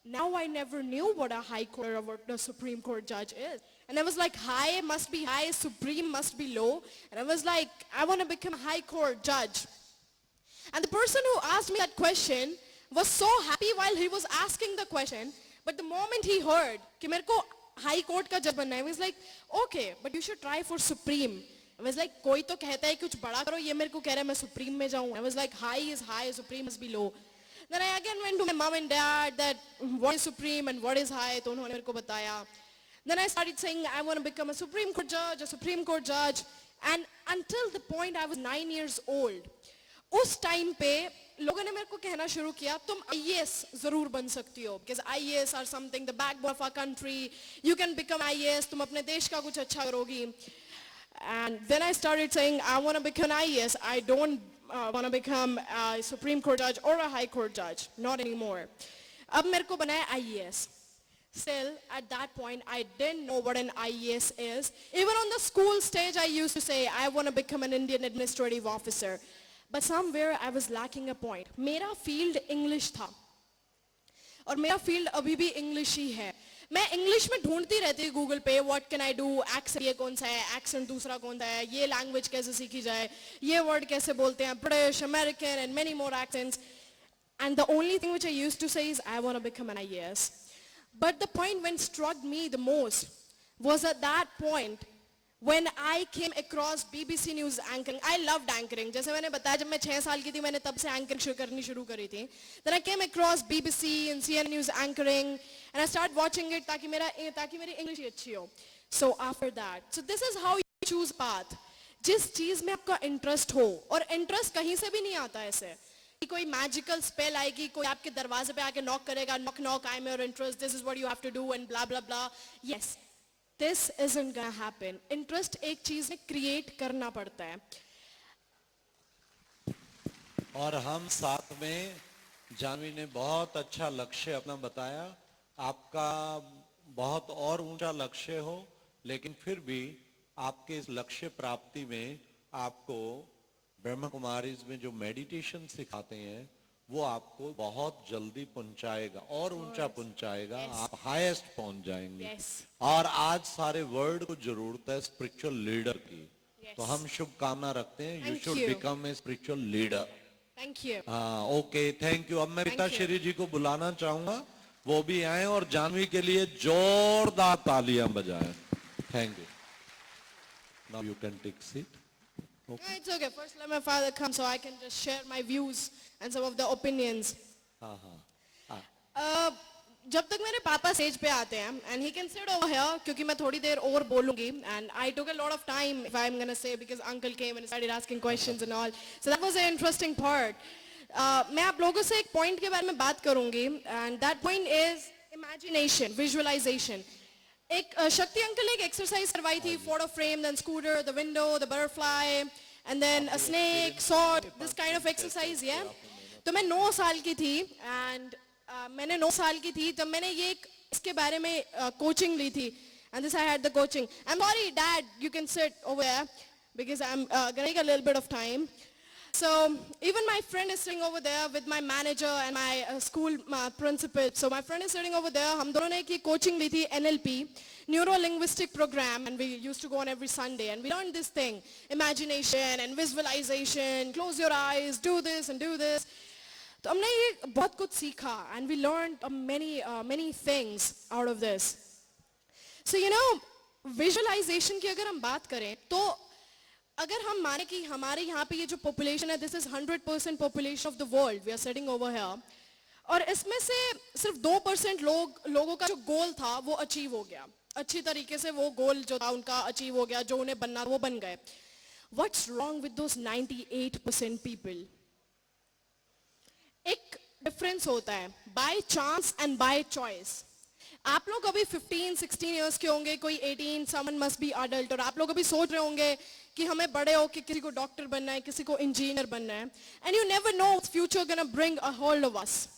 Now I never knew what a High Court or what a Supreme Court judge is. And I was like, high must be high, supreme must be low. And I was like, I want to become a High Court judge. And the person who asked me that question was so happy while he was asking the question. But the moment he heard कि मेरे को High Court का जज बनना है, he was like, okay, but you should try for Supreme. I was like, कोई तो कहता है कुछ बड़ा करो, ये मेरे को कह रहा है मैं Supreme में जाऊँ. I was like, high is high, Supreme must be low. Then I again went to my mom and dad that what is Supreme and what is high, तो उन्होंने मेरे को बताया. Then I started saying I want to become a Supreme Court judge, a Supreme Court judge. And until the point I was 9 years old, उस time पे लोगों ने मेरे को कहना शुरू किया तुम IAS जरूर बन सकती हो, because IAS are something the backbone of our country, you can become IAS, तुम अपने देश का कुछ अच्छा करोगी. And then I started saying, I want to become an IAS. I don't want to become a Supreme Court judge or a High Court judge. Not anymore. अब मेरे को बनाया IAS. Still, at that point, I didn't know what an IAS is. Even on the school stage, I used to say, I want to become an Indian administrative officer. But somewhere, I was lacking a point. मेरा field English था. और मेरा field अभी भी English ही है. मैं English में ढूंढती रहती हूँ गूगल पे what can I do, accent ये कौन सा है, एक्सेंट दूसरा कौन सा है, ये लैंग्वेज कैसे सीखी जाए, ये वर्ड कैसे बोलते हैं, British, American and many more accents. And the only thing which I used to say is I want to become an IAS. But the point when struck me the most was at that point when I came across BBC News anchoring. I loved anchoring. जैसे मैंने बताया जब मैं 6 साल की थी मैंने तब से anchoring करनी शुरू करी थी. Then I came across BBC and CNN News anchoring and I started watching it ताकि मेरी English अच्छी हो. So after that, so this is how you choose path. जिस चीज में आपका interest हो, और interest कहीं से भी नहीं आता ऐसे कि कोई magical spell आएगी, कोई आपके दरवाजे पे आके knock करेगा, knock, I'm your interest, this is what you have to do and blah blah blah. Yes. This isn't gonna happen. Interest एक चीज में create करना पड़ता है. और हम साथ में, जानवी ने बहुत अच्छा लक्ष्य अपना बताया. आपका बहुत और ऊंचा लक्ष्य हो, लेकिन फिर भी आपके इस लक्ष्य प्राप्ति में आपको ब्रह्म कुमारीज में जो मेडिटेशन सिखाते हैं वो आपको बहुत जल्दी पहुंचाएगा और ऊंचा पहुंचाएगा. आप हाईएस्ट पहुंच जाएंगे. और आज सारे वर्ल्ड को जरूरत है स्पिरिचुअल लीडर की. तो हम शुभकामना रखते हैं. You should become a spiritual leader. Thank you. हाँ, ओके, थैंक यू. अब मैं पिताश्री जी को बुलाना चाहूंगा, वो भी आए और जानवी के लिए जोरदार तालियां बजाएं. Thank you. Now you can take seat. Yeah, it's okay. First let my father come so I can just share my views and some of the opinions. जब तक मेरे पापा स्टेज पे आते हैं and he can sit over here क्योंकि मैं थोड़ी देर और बोलूंगी and I took a lot of time if I'm gonna say because uncle came and started asking questions and all. So that was an interesting part. मैं आप लोगों से एक point के बारे में बात करूंगी and that point is imagination, visualization. एक शक्ति अंकल ने एक एक्सरसाइज करवाई थी. photo frame, then scooter, the window, the butterfly, and then a snake, sword, this kind of exercise. Yeah. तो मैं 9 साल की थी and मैंने 9 साल की थी तब मैंने ये इसके बारे में कोचिंग ली थी. And this I had the coaching. I'm sorry, Dad, you can sit over there because I'm gonna take a little bit of time. So even my friend is sitting over there with my manager and my school principal. So my friend is sitting over there. हम दोनों ने एक coaching ली थी NLP, Neuro Linguistic Program, and we used to go on every Sunday and we learned this thing, imagination and visualization. Close your eyes, do this and do this. तो हमने ये बहुत कुछ सीखा and we learned many things out of this. So you know, visualization की अगर हम बात करें तो अगर हम माने कि हमारे यहाँ पे ये जो पॉपुलेशन है, this is 100% population of the world, we are sitting over here, और इसमें से सिर्फ 2% लोगों का जो गोल था वो अचीव हो गया. अच्छी तरीके से वो गोल जो था उनका अचीव हो गया, जो उन्हें बनना वो बन गए. What's wrong with those 98% people? एक डिफरेंस होता है by chance and by choice. आप लोग अभी 15-16 इयर्स के होंगे, कोई 18, समवन मस्ट बी अडल्ट, और आप लोग अभी सोच रहे होंगे कि हमें बड़े हो कि किसी को डॉक्टर बनना है, किसी को इंजीनियर बनना है. And you never know what future gonna bring a hold of us,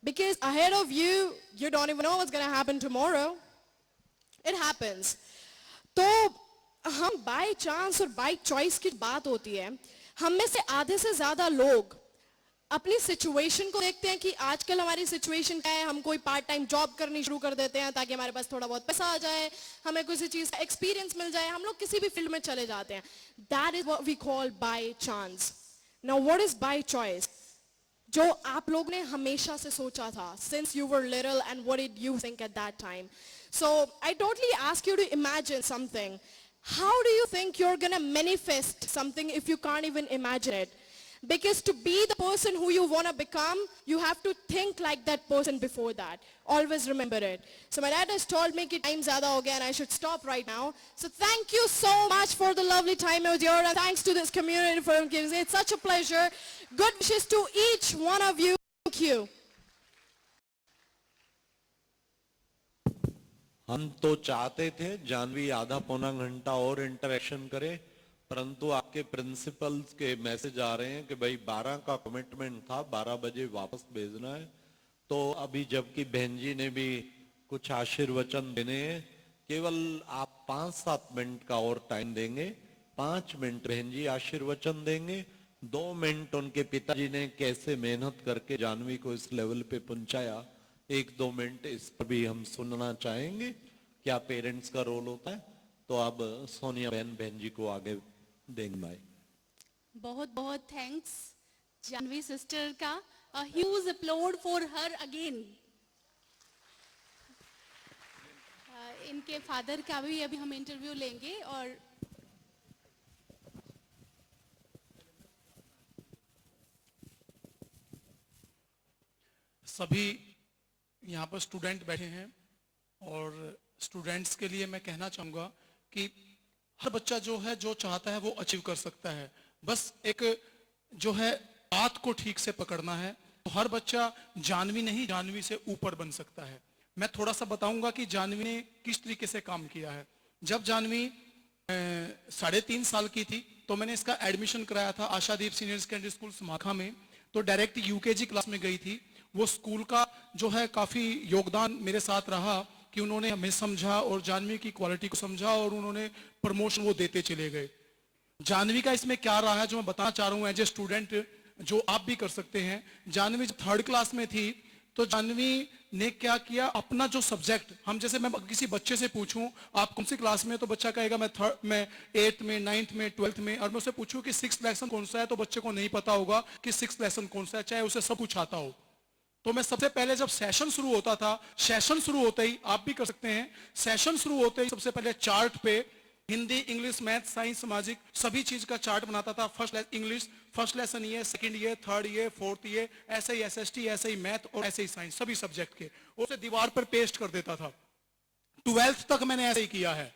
because ahead of you don't even know what's gonna happen tomorrow. It happens. तो हम बाय चांस और बाय चॉइस की बात होती है. हम में से आधे से ज्यादा लोग अपनी सिचुएशन को देखते हैं कि आजकल हमारी सिचुएशन क्या है, हम कोई पार्ट टाइम जॉब करनी शुरू कर देते हैं ताकि हमारे पास थोड़ा बहुत पैसा आ जाए, हमें किसी चीज का एक्सपीरियंस मिल जाए, हम लोग किसी भी फील्ड में चले जाते हैं. That is what we call by chance. Now what is by choice? जो आप लोग ने हमेशा से सोचा था, since you were little, and what did you think at that time. So I totally ask you to imagine something. How do you think you are gonna manifest something if you can't even imagine it? Because to be the person who you want to become, you have to think like that person before that. Always remember it. So my dad has told me that time zyada ho gaya and I should stop right now. So thank you so much for the lovely time I was here, and thanks to this community for giving me. It's such a pleasure. Good wishes to each one of you. Thank you. हम तो चाहते थे जानवी आधा पौना घंटा और interaction करे, परंतु आपके प्रिंसिपल्स के मैसेज आ रहे हैं कि भाई 12 का कमिटमेंट था, 12 बजे वापस भेजना है। तो अभी जबकि बहन जी ने भी कुछ आशीर्वचन देने हैं, केवल आप 5-7 मिनट का और टाइम देंगे। 5 मिनट बहन जी आशीर्वचन देंगे, 2 मिनट उनके पिताजी ने कैसे मेहनत करके जानवी को इस लेवल पे पहुंचाया, 1-2 मिनट इस पर भी हम सुनना चाहेंगे, क्या पेरेंट्स का रोल होता है। तो अब सोनिया बहन जी को आगे देंगे माइक। बहुत बहुत थैंक्स जानवी सिस्टर का, a huge applaud for her again। इनके फादर का भी अभी हम इंटरव्यू लेंगे। और सभी यहाँ पर स्टूडेंट बैठे हैं और स्टूडेंट्स के लिए मैं कहना चाहूँगा कि हर बच्चा जो है जो चाहता है वो अचीव कर सकता है, बस एक जो है बात को ठीक से पकड़ना है। तो हर बच्चा जानवी नहीं, जानवी से ऊपर बन सकता है। मैं थोड़ा सा बताऊंगा कि जानवी ने किस तरीके से काम किया है। जब जानवी 3.5 साल की थी तो मैंने इसका एडमिशन कराया था आशादीप सीनियर सेकेंडरी स्कूल समाखा में। तो डायरेक्ट यूकेजी क्लास में गई थी। वो स्कूल का जो है काफी योगदान मेरे साथ रहा कि उन्होंने हमें समझा और जानवी की क्वालिटी को समझा और उन्होंने प्रमोशन वो देते चले गए। जानवी का इसमें क्या रहा है जो मैं बताना चाह रहा हूँ एज ए स्टूडेंट, जो आप भी कर सकते हैं। जानवी 3rd क्लास में थी तो जानवी ने क्या किया, अपना जो सब्जेक्ट, हम जैसे मैं किसी बच्चे से पूछूं आप कौन सी क्लास में, तो बच्चा कहेगा मैं 8th में, 9th में, 12th में, और मैं उसे पूछूं कि 6th लेसन कौन सा है तो बच्चे को नहीं पता होगा कि 6th लेसन कौन सा है, चाहे उसे सब कुछ आता हो। तो मैं सबसे पहले जब सेशन शुरू होता था, सेशन शुरू होते ही आप भी कर सकते हैं, सेशन शुरू होते ही सबसे पहले चार्ट पे हिंदी, इंग्लिश, मैथ, साइंस, सामाजिक सभी चीज का चार्ट बनाता था। फर्स्ट इंग्लिश, फर्स्ट लेसन ये, सेकंड ये, 3rd ये, 4th ये, ऐसे ही SST, ऐसे ही मैथ और ऐसे ही साइंस, सभी सब्जेक्ट के उसे दीवार पर पेस्ट कर देता था। 12th तक मैंने ऐसे ही किया है,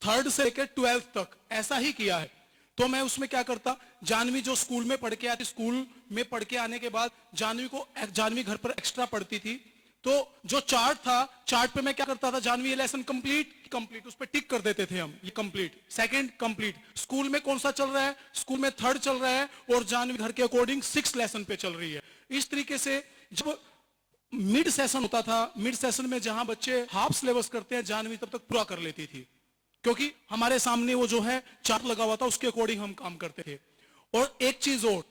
3rd से लेकर 12th तक ऐसा ही किया है। तो मैं उसमें क्या करता, जानवी जो स्कूल में पढ़ के आती, स्कूल में पढ़ के आने के बाद जानवी घर पर एक्स्ट्रा पढ़ती थी, तो जो चार्ट था, चार्ट पे मैं क्या करता था, जानवी ये लेसन कंप्लीट उस पे टिक कर देते थे हम, ये कंप्लीट, सेकंड कंप्लीट। स्कूल में कौन सा चल रहा है, स्कूल में 3rd चल रहा है और जानवी घर के अकॉर्डिंग 6th लेसन पे चल रही है। इस तरीके से जब मिड सेशन होता था, मिड सेशन में जहां बच्चे हाफ सिलेबस करते हैं, जानवी तब तक पूरा कर लेती थी, क्योंकि हमारे सामने वो जो है चार्ट लगा हुआ था, उसके अकॉर्डिंग हम काम करते थे। और एक चीज और,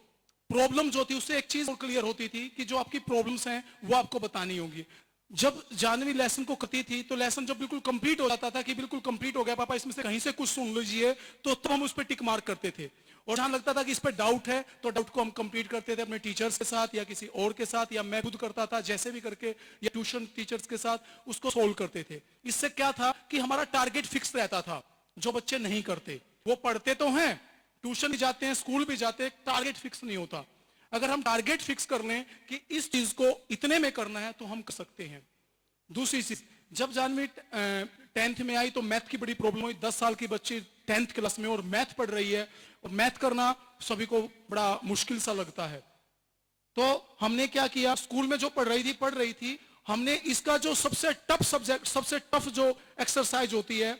प्रॉब्लम जो थी उससे एक चीज और क्लियर होती थी कि जो आपकी प्रॉब्लम्स हैं वो आपको बतानी होगी। जब जानवी लेसन को करती थी तो लेसन जब बिल्कुल कंप्लीट हो जाता था कि बिल्कुल कंप्लीट हो गया पापा, इसमें से कहीं से कुछ सुन लीजिए, तो तब हम उस पर टिक मार्क करते थे। और जहां लगता था कि इस पर डाउट है तो डाउट को हम कंप्लीट करते थे अपने टीचर्स के साथ या किसी और के साथ, या मैं खुद करता था, जैसे भी करके, या ट्यूशन टीचर्स के साथ उसको सोल्व करते थे। इससे क्या था कि हमारा टारगेट फिक्स रहता था। जो बच्चे नहीं करते वो पढ़ते तो हैं, ट्यूशन भी जाते हैं, स्कूल भी जाते हैं, टारगेट फिक्स नहीं होता। अगर हम टारगेट फिक्स कर लें कि इस चीज को इतने में करना है तो हम कर सकते हैं। दूसरी चीज, जब जानवी 10th में आई तो मैथ की बड़ी प्रॉब्लम हुई। 10 साल की बच्ची 10th क्लास में और मैथ पढ़ रही है, और मैथ करना सभी को बड़ा मुश्किल सा लगता है। तो हमने क्या किया, स्कूल में जो पढ़ रही थी, हमने इसका जो सबसे टफ सब्जेक्ट, सबसे टफ जो एक्सरसाइज होती है,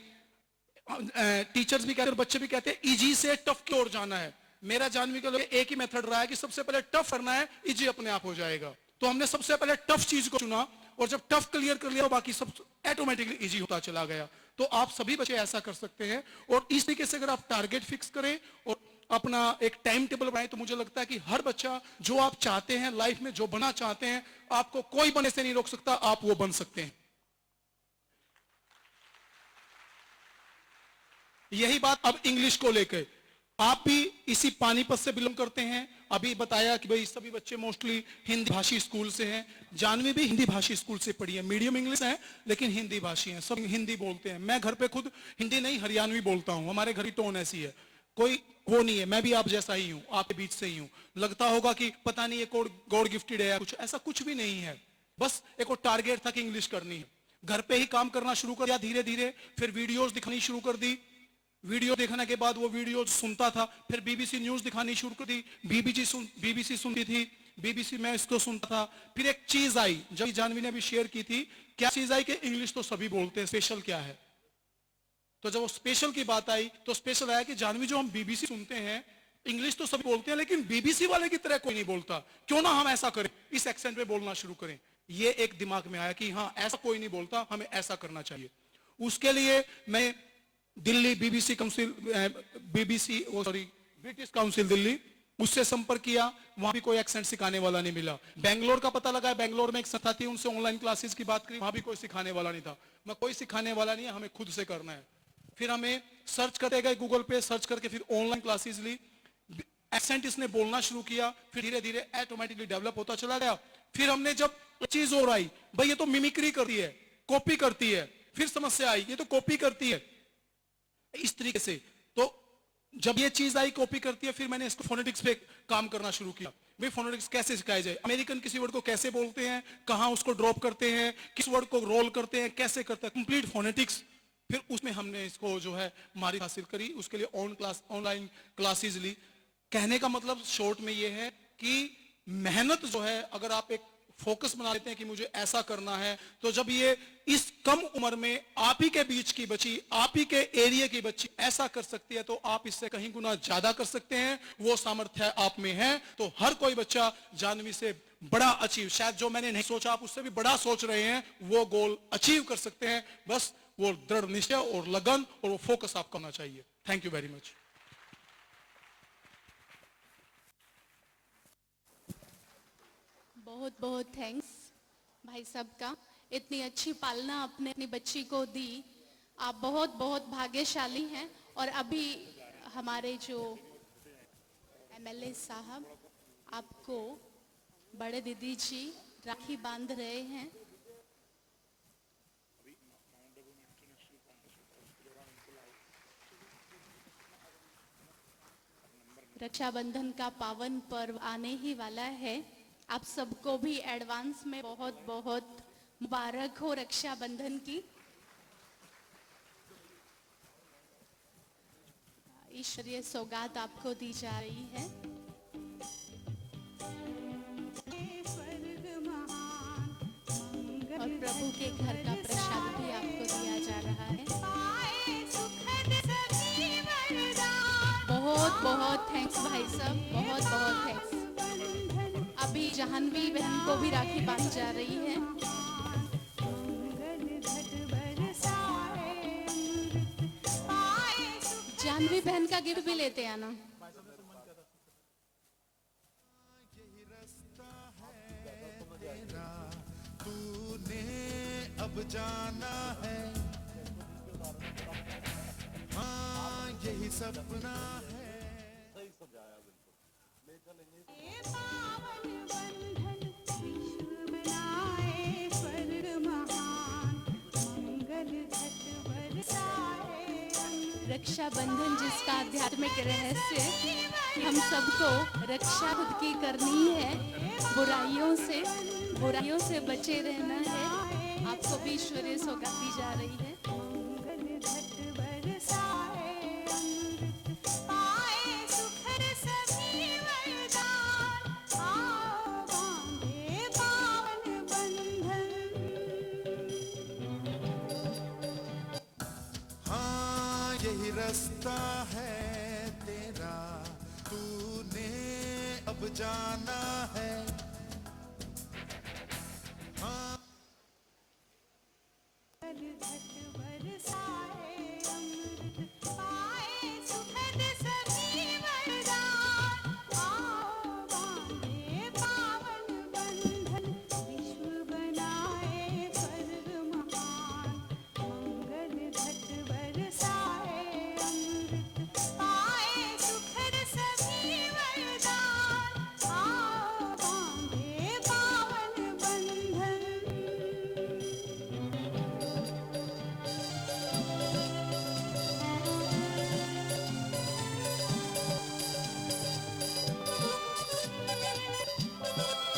टीचर्स भी कहते हैं, बच्चे भी कहते हैं, इजी से टफ की ओर जाना है। मेरा जानवी का एक ही मेथड रहा है कि सबसे पहले टफ करना है, इजी अपने आप हो जाएगा। तो हमने सबसे पहले टफ चीज को चुना, और जब टफ क्लियर कर लिया तो बाकी सब ऑटोमेटिकली इजी होता चला गया। तो आप सभी बच्चे ऐसा कर सकते हैं। और इस तरीके से अगर आप टारगेट फिक्स करें और अपना एक टाइम टेबल बनाए, तो मुझे लगता है कि हर बच्चा जो आप चाहते हैं लाइफ में, जो बनना चाहते हैं, आपको कोई बनने से नहीं रोक सकता, आप वो बन सकते हैं। यही बात अब इंग्लिश को लेकर, आप भी इसी पानीपत से बिलोंग करते हैं। अभी बताया कि भाई सभी बच्चे मोस्टली हिंदी भाषी स्कूल से हैं। जानवी भी हिंदी भाषी स्कूल से पढ़ी है, मीडियम इंग्लिश है लेकिन हिंदी भाषी हैं, सब हिंदी बोलते हैं। मैं घर पे खुद हिंदी नहीं हरियाणवी बोलता हूं, हमारे घर की टोन ऐसी है, कोई वो नहीं है। मैं भी आप जैसा ही हूं, आपके बीच से ही हूं। लगता होगा कि पता नहीं ये गॉड गिफ्टेड है या कुछ, ऐसा कुछ भी नहीं है। बस एक और टारगेट था कि इंग्लिश करनी है। घर पे ही काम करना शुरू कर दिया धीरे धीरे, फिर वीडियोज दिखानी शुरू कर दी। वीडियो देखने के बाद वो वीडियो सुनता था, फिर बीबीसी न्यूज दिखानी शुरू कर दी, बीबीसी सुनती थी, बीबीसी में इसको सुनता था। फिर एक चीज आई, जब जानवी ने भी शेयर की थी क्या चीज आई कि इंग्लिश तो सभी बोलते हैं, स्पेशल क्या है। तो जब वो स्पेशल की बात आई तो स्पेशल आया कि जानवी जो हम बीबीसी सुनते हैं, इंग्लिश तो सभी बोलते हैं लेकिन बीबीसी वाले की तरह कोई नहीं बोलता, क्यों ना हम ऐसा करें, इस एक्सेंट पे बोलना शुरू करें। ये एक दिमाग में आया कि हाँ ऐसा कोई नहीं बोलता, हमें ऐसा करना चाहिए। उसके लिए मैं Delhi BBC council, British council Delhi, उससे संपर्क किया, वहां भी कोई एक्सेंट सिखाने वाला नहीं मिला। बेंगलोर का पता लगा, बेंगलोर में एक संस्था थी, उनसे ऑनलाइन क्लासेस की बात करी, वहां भी कोई सिखाने वाला नहीं था। मैं कोई सिखाने वाला नहीं है, हमें खुद से करना है। फिर हमें सर्च करते गए, गूगल पे सर्च करके फिर ऑनलाइन क्लासेस ली, एक्सेंट इसने बोलना शुरू किया, फिर धीरे धीरे ऑटोमेटिकली डेवलप होता चला गया। फिर हमने जब चीज और आई, भाई ये तो मिमिक्री करती है, कॉपी करती है, फिर समस्या आई ये तो कॉपी करती है, इस तरीके से। तो जब ये चीज आई कॉपी करती है, फिर मैंने इसको फोनेटिक्स पे काम करना शुरू किया। भाई फोनेटिक्स कैसे सिखाया जाए, अमेरिकन किसी वर्ड को कैसे बोलते हैं, कहां उसको ड्रॉप करते हैं, किस वर्ड को रोल करते हैं, कैसे करते हैं, कंप्लीट फोनेटिक्स। फिर उसमें हमने इसको जो है महारत हासिल करी, उसके लिए ऑनलाइन क्लासेस ली। कहने का मतलब शॉर्ट में ये है कि मेहनत जो है, अगर आप एक फोकस बना लेते हैं कि मुझे ऐसा करना है, तो जब ये इस कम उम्र में आप ही के बीच की बच्ची, आप ही के एरिया की बच्ची ऐसा कर सकती है, तो आप इससे कहीं गुना ज्यादा कर सकते हैं। वो सामर्थ्य आप में है, तो हर कोई बच्चा जानवी से बड़ा अचीव, शायद जो मैंने नहीं सोचा आप उससे भी बड़ा सोच रहे हैं, वो गोल अचीव कर सकते हैं। बस वो दृढ़ निश्चय और लगन और वो फोकस आपका होना चाहिए। Thank you very much. बहुत बहुत थैंक्स भाई साहब का, इतनी अच्छी पालना आपने अपनी बच्ची को दी। आप बहुत बहुत भाग्यशाली हैं। और अभी हमारे जो एमएलए साहब आपको बड़े दीदी जी राखी बांध रहे हैं। रक्षाबंधन का पावन पर्व आने ही वाला है। आप सबको भी एडवांस में बहुत बहुत मुबारक हो रक्षाबंधन की। ईश्वरीय सौगात आपको दी जा रही है। और प्रभु के घर का प्रसाद भी आपको दिया जा रहा है। बहुत बहुत थैंक्स भाई साहब, बहुत बहुत थैंक्स। अभी जानवी बहन को भी राखी बांधी जा रही है। जानवी बहन का गिफ्ट भी लेते आना। तूने अब जाना है, हाँ यही सपना है। रक्षाबंधन जिसका आध्यात्मिक रहस्य, हम सबको रक्षा खुद की करनी है, बुराइयों से बचे रहना है। आपको भी ईश्वरीय सौगात दी जा रही है। रास्ता है तेरा, तूने अब जाना है, हाँ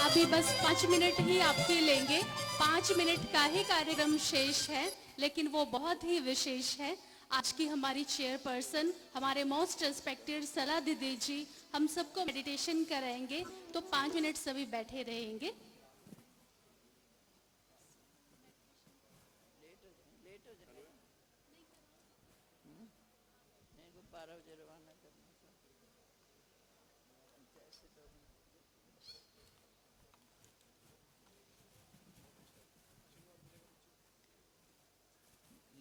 अभी बस 5 मिनट ही आपके लेंगे। 5 मिनट का ही कार्यक्रम शेष है, लेकिन वो बहुत ही विशेष है। आज की हमारी चेयरपर्सन, हमारे मोस्ट रिस्पेक्टेड सला दीदी जी हम सबको मेडिटेशन कराएंगे, तो 5 मिनट सभी बैठे रहेंगे। लेट हो जाएगा। मेरे को 12 बजे रवाना करना था। ऐसे तो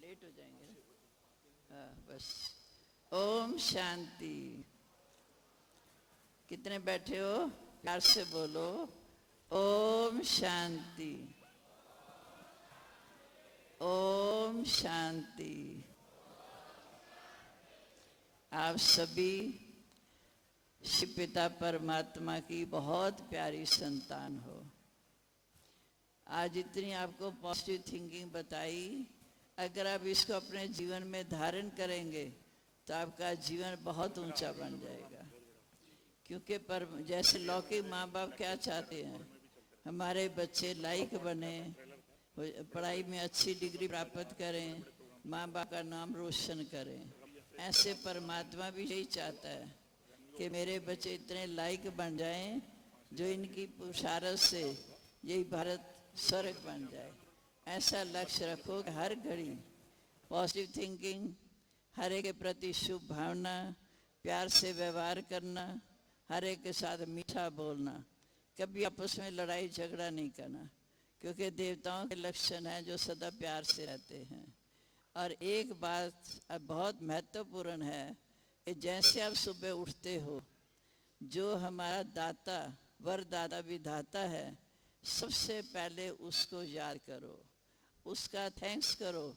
लेट हो जाएंगे ना। हाँ बस। ओम शांति। कितने बैठे हो? प्यार से बोलो ओम शांति। ओम शांति। आप सभी शिव पिता परमात्मा की बहुत प्यारी संतान हो। आज इतनी आपको पॉजिटिव थिंकिंग बताई, अगर आप इसको अपने जीवन में धारण करेंगे तो आपका जीवन बहुत ऊंचा बन जाएगा। क्योंकि पर जैसे लौकिक माँ बाप क्या चाहते हैं, हमारे बच्चे लायक बने, पढ़ाई में अच्छी डिग्री प्राप्त करें, माँ बाप का नाम रोशन करें। ऐसे परमात्मा भी यही चाहता है कि मेरे बच्चे इतने लायक बन जाएं जो इनकी पुरुषारत से यही भारत स्वर्ग बन जाए। ऐसा लक्ष्य रखो कि हर घड़ी पॉजिटिव थिंकिंग, हर एक के प्रति शुभ भावना, प्यार से व्यवहार करना, हर एक के साथ मीठा बोलना, कभी आपस में लड़ाई झगड़ा नहीं करना, क्योंकि देवताओं के लक्षण हैं जो सदा प्यार से रहते हैं। और एक बात अब बहुत महत्वपूर्ण है कि जैसे आप सुबह उठते हो, जो हमारा दाता वरदाता विधाता है, सबसे पहले उसको याद करो, उसका थैंक्स करो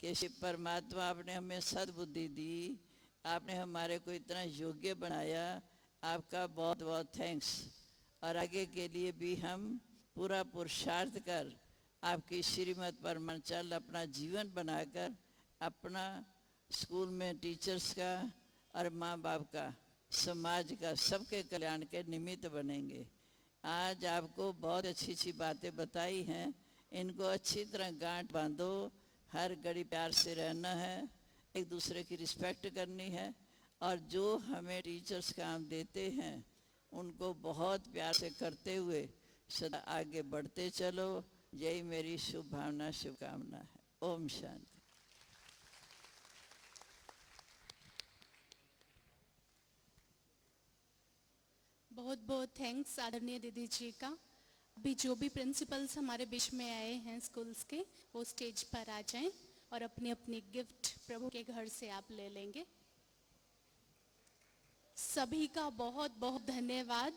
कि शिव परमात्मा आपने हमें सद्बुद्धि दी, आपने हमारे को इतना योग्य बनाया, आपका बहुत बहुत थैंक्स। और आगे के लिए भी हम पूरा पुरुषार्थ कर आपकी श्रीमत पर मन चल अपना जीवन बनाकर अपना स्कूल में टीचर्स का और माँ बाप का, समाज का, सबके कल्याण के निमित्त बनेंगे। आज आपको बहुत अच्छी अच्छी बातें बताई हैं, इनको अच्छी तरह गांठ बांधो। हर घड़ी प्यार से रहना है, एक दूसरे की रिस्पेक्ट करनी है, और जो हमें टीचर्स काम देते हैं उनको बहुत प्यार से करते हुए सदा आगे बढ़ते चलो। यही मेरी शुभ भावना, शुभकामना है। ओम शांति। बहुत बहुत थैंक्स आदरणीय दीदी जी का। अभी जो भी प्रिंसिपल्स हमारे बीच में आए हैं स्कूल्स के, वो स्टेज पर आ जाएं और अपनी अपनी गिफ्ट प्रभु के घर से आप ले लेंगे। सभी का बहुत बहुत धन्यवाद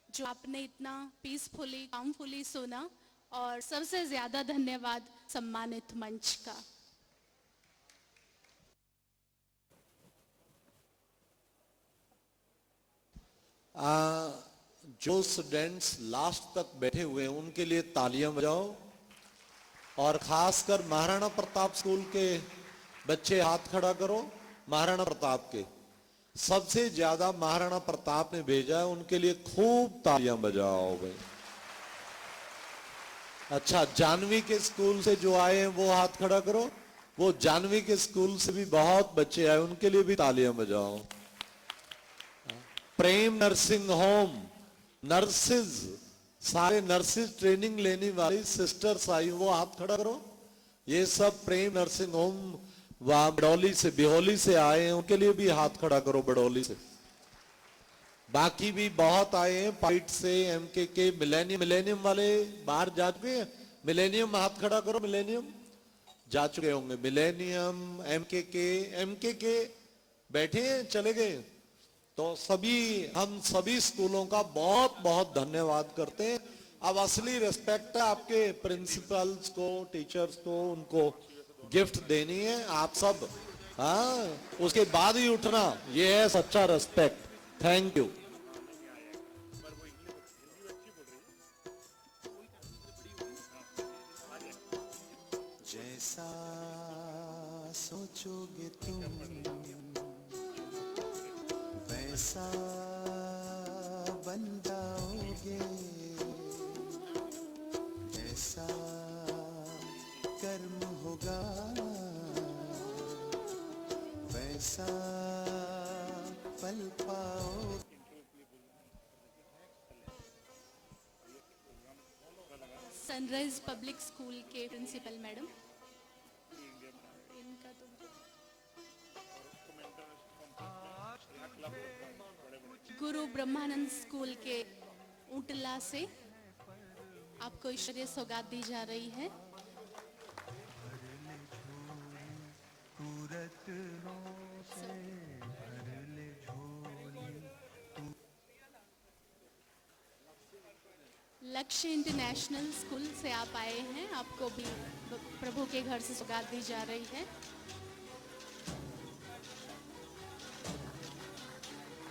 जो आपने इतना पीसफुली, कामफुली सुना, और सबसे ज्यादा धन्यवाद सम्मानित मंच का। जो स्टूडेंट्स लास्ट तक बैठे हुए हैं उनके लिए तालियां बजाओ, और खासकर महाराणा प्रताप स्कूल के बच्चे हाथ खड़ा करो। महाराणा प्रताप के सबसे ज्यादा महाराणा प्रताप ने भेजा है, उनके लिए खूब तालियां बजाओ भाई। अच्छा, जानवी के स्कूल से जो आए हैं वो हाथ खड़ा करो। वो जानवी के स्कूल से भी बहुत बच्चे आए, उनके लिए भी तालियां बजाओ। प्रेम नर्सिंग होम, नर्सिस, सारे नर्सिस ट्रेनिंग लेने वाली सिस्टर्स आई, वो हाथ खड़ा करो। ये सब प्रेम नर्सिंग होम वहां बड़ौली से, बिहोली से आए हैं, उनके लिए भी हाथ खड़ा करो बड़ौली से। बाकी भी बहुत आए हैं, पाइट से, एमके, मिलेनियम वाले बाहर जा चुके हैं। मिलेनियम हाथ खड़ा करो, मिलेनियम जा चुके होंगे। मिलेनियम, एमके बैठे हैं, चले गए। तो सभी, हम सभी स्कूलों का बहुत बहुत धन्यवाद करते हैं। अब असली रिस्पेक्ट है आपके प्रिंसिपल्स को, टीचर्स को, उनको गिफ्ट देनी है आप सब। हाँ, उसके बाद ही उठना, ये है सच्चा रिस्पेक्ट। Thank you. जैसा सोचोगे तुम वैसा बन जाओगे, ऐसा कर्म होगा वैसा पल पाओ। सनराइज पब्लिक स्कूल के प्रिंसिपल मैडम। गुरु ब्रह्मानंद स्कूल के ऊंटला से आपको ईश्वरीय सौगात दी जा रही है। लक्ष्य इंटरनेशनल स्कूल से आप आए हैं, आपको भी प्रभु के घर से सौगात दी जा रही है।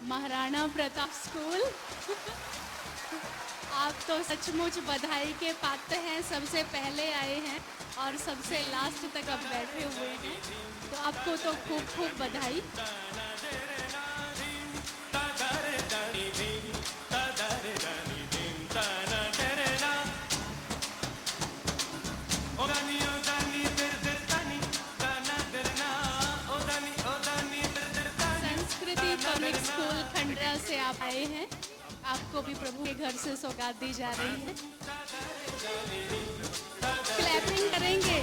महाराणा प्रताप स्कूल आप तो सचमुच बधाई के पात्र हैं, सबसे पहले आए हैं और सबसे लास्ट तक अब बैठे हुए हैं, तो आपको तो खूब खूब बधाई। संस्कृति पब्लिक स्कूल खंडरा से आप आए हैं, आपको भी प्रभु के घर से सौगात दी जा रही है। क्लैपिंग करेंगे।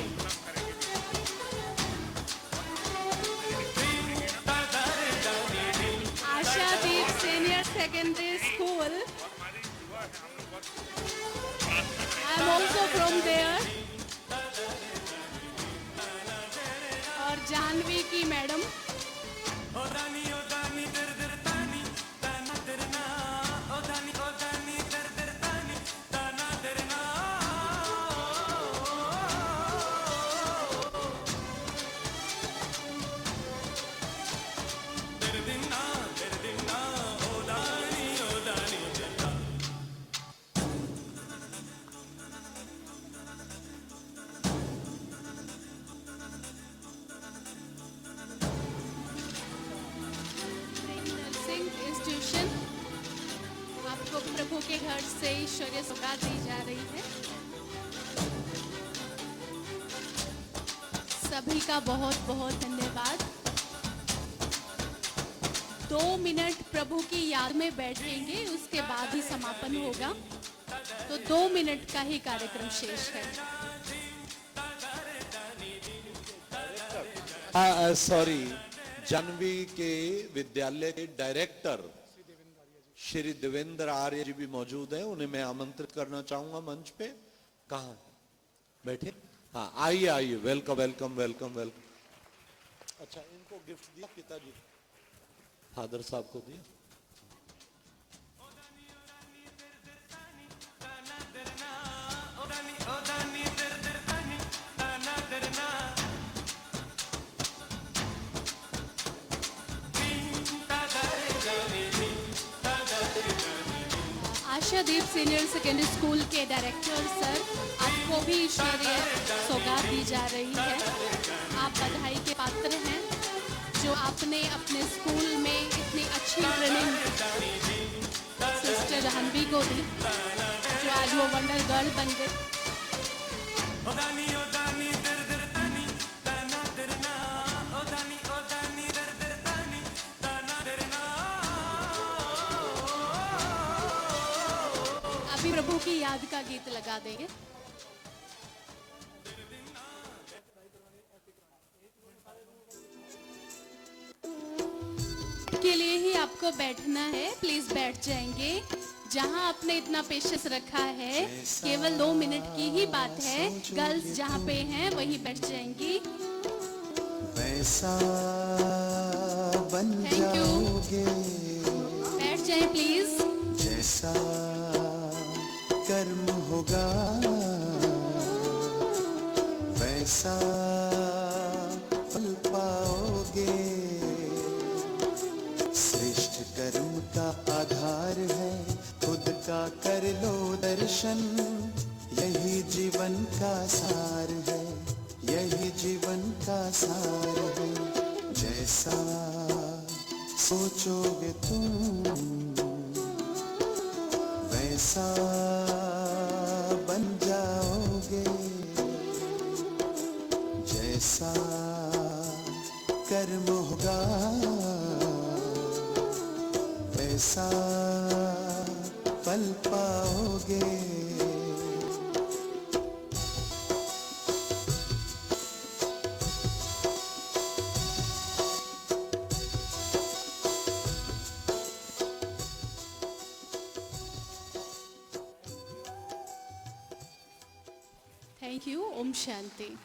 Ashadeep senior secondary school, I am also from there. और जानवी की मैडम, इंस्टीट्यूशन, आपको प्रभु के घर से ईश्वरीय सौगात दी जा रही है। सभी का बहुत बहुत धन्यवाद। 2 मिनट प्रभु की याद में बैठेंगे, उसके बाद ही समापन होगा, तो 2 मिनट का ही कार्यक्रम शेष है। सॉरी, जानवी के विद्यालय के डायरेक्टर श्री देवेंद्र आर्य जी भी मौजूद हैं, उन्हें मैं आमंत्रित करना चाहूंगा मंच पे। कहाँ बैठे? हाँ, आइए आइए, वेलकम वेलकम वेलकम वेलकम। अच्छा, इनको गिफ्ट दिया पिताजी, फादर साहब को दिया। आशादीप सीनियर सेकेंडरी स्कूल के डायरेक्टर सर, आपको भी ईश्वरीय सौगात दी जा रही है। आप बधाई के पात्र हैं, जो आपने अपने स्कूल में इतनी अच्छी ट्रेनिंग सिस्टर जानवी को दी, जो आज वो वंडर गर्ल बन गई। अभी प्रभु की याद का गीत लगा देंगे। के लिए ही आपको बैठना है, प्लीज बैठ जाएंगे। जहां आपने इतना पेशेंस रखा है, केवल 2 मिनट की ही बात है। गर्ल्स जहां पे हैं वहीं बैठ जाएंगी। वैसा बन थैंक यू, जाओगे बैठ जाएं प्लीज। जैसा कर्म होगा वैसा फल पाओगे। श्रेष्ठ कर्म का आधार है खुद का कर लो दर्शन, यही जीवन का सार है, यही जीवन का सार है। जैसा सोचोगे तुम वैसा बन जाओगे। जैसा कर्म होगा वैसा फल पाओगे। Thank you. ओम शांति।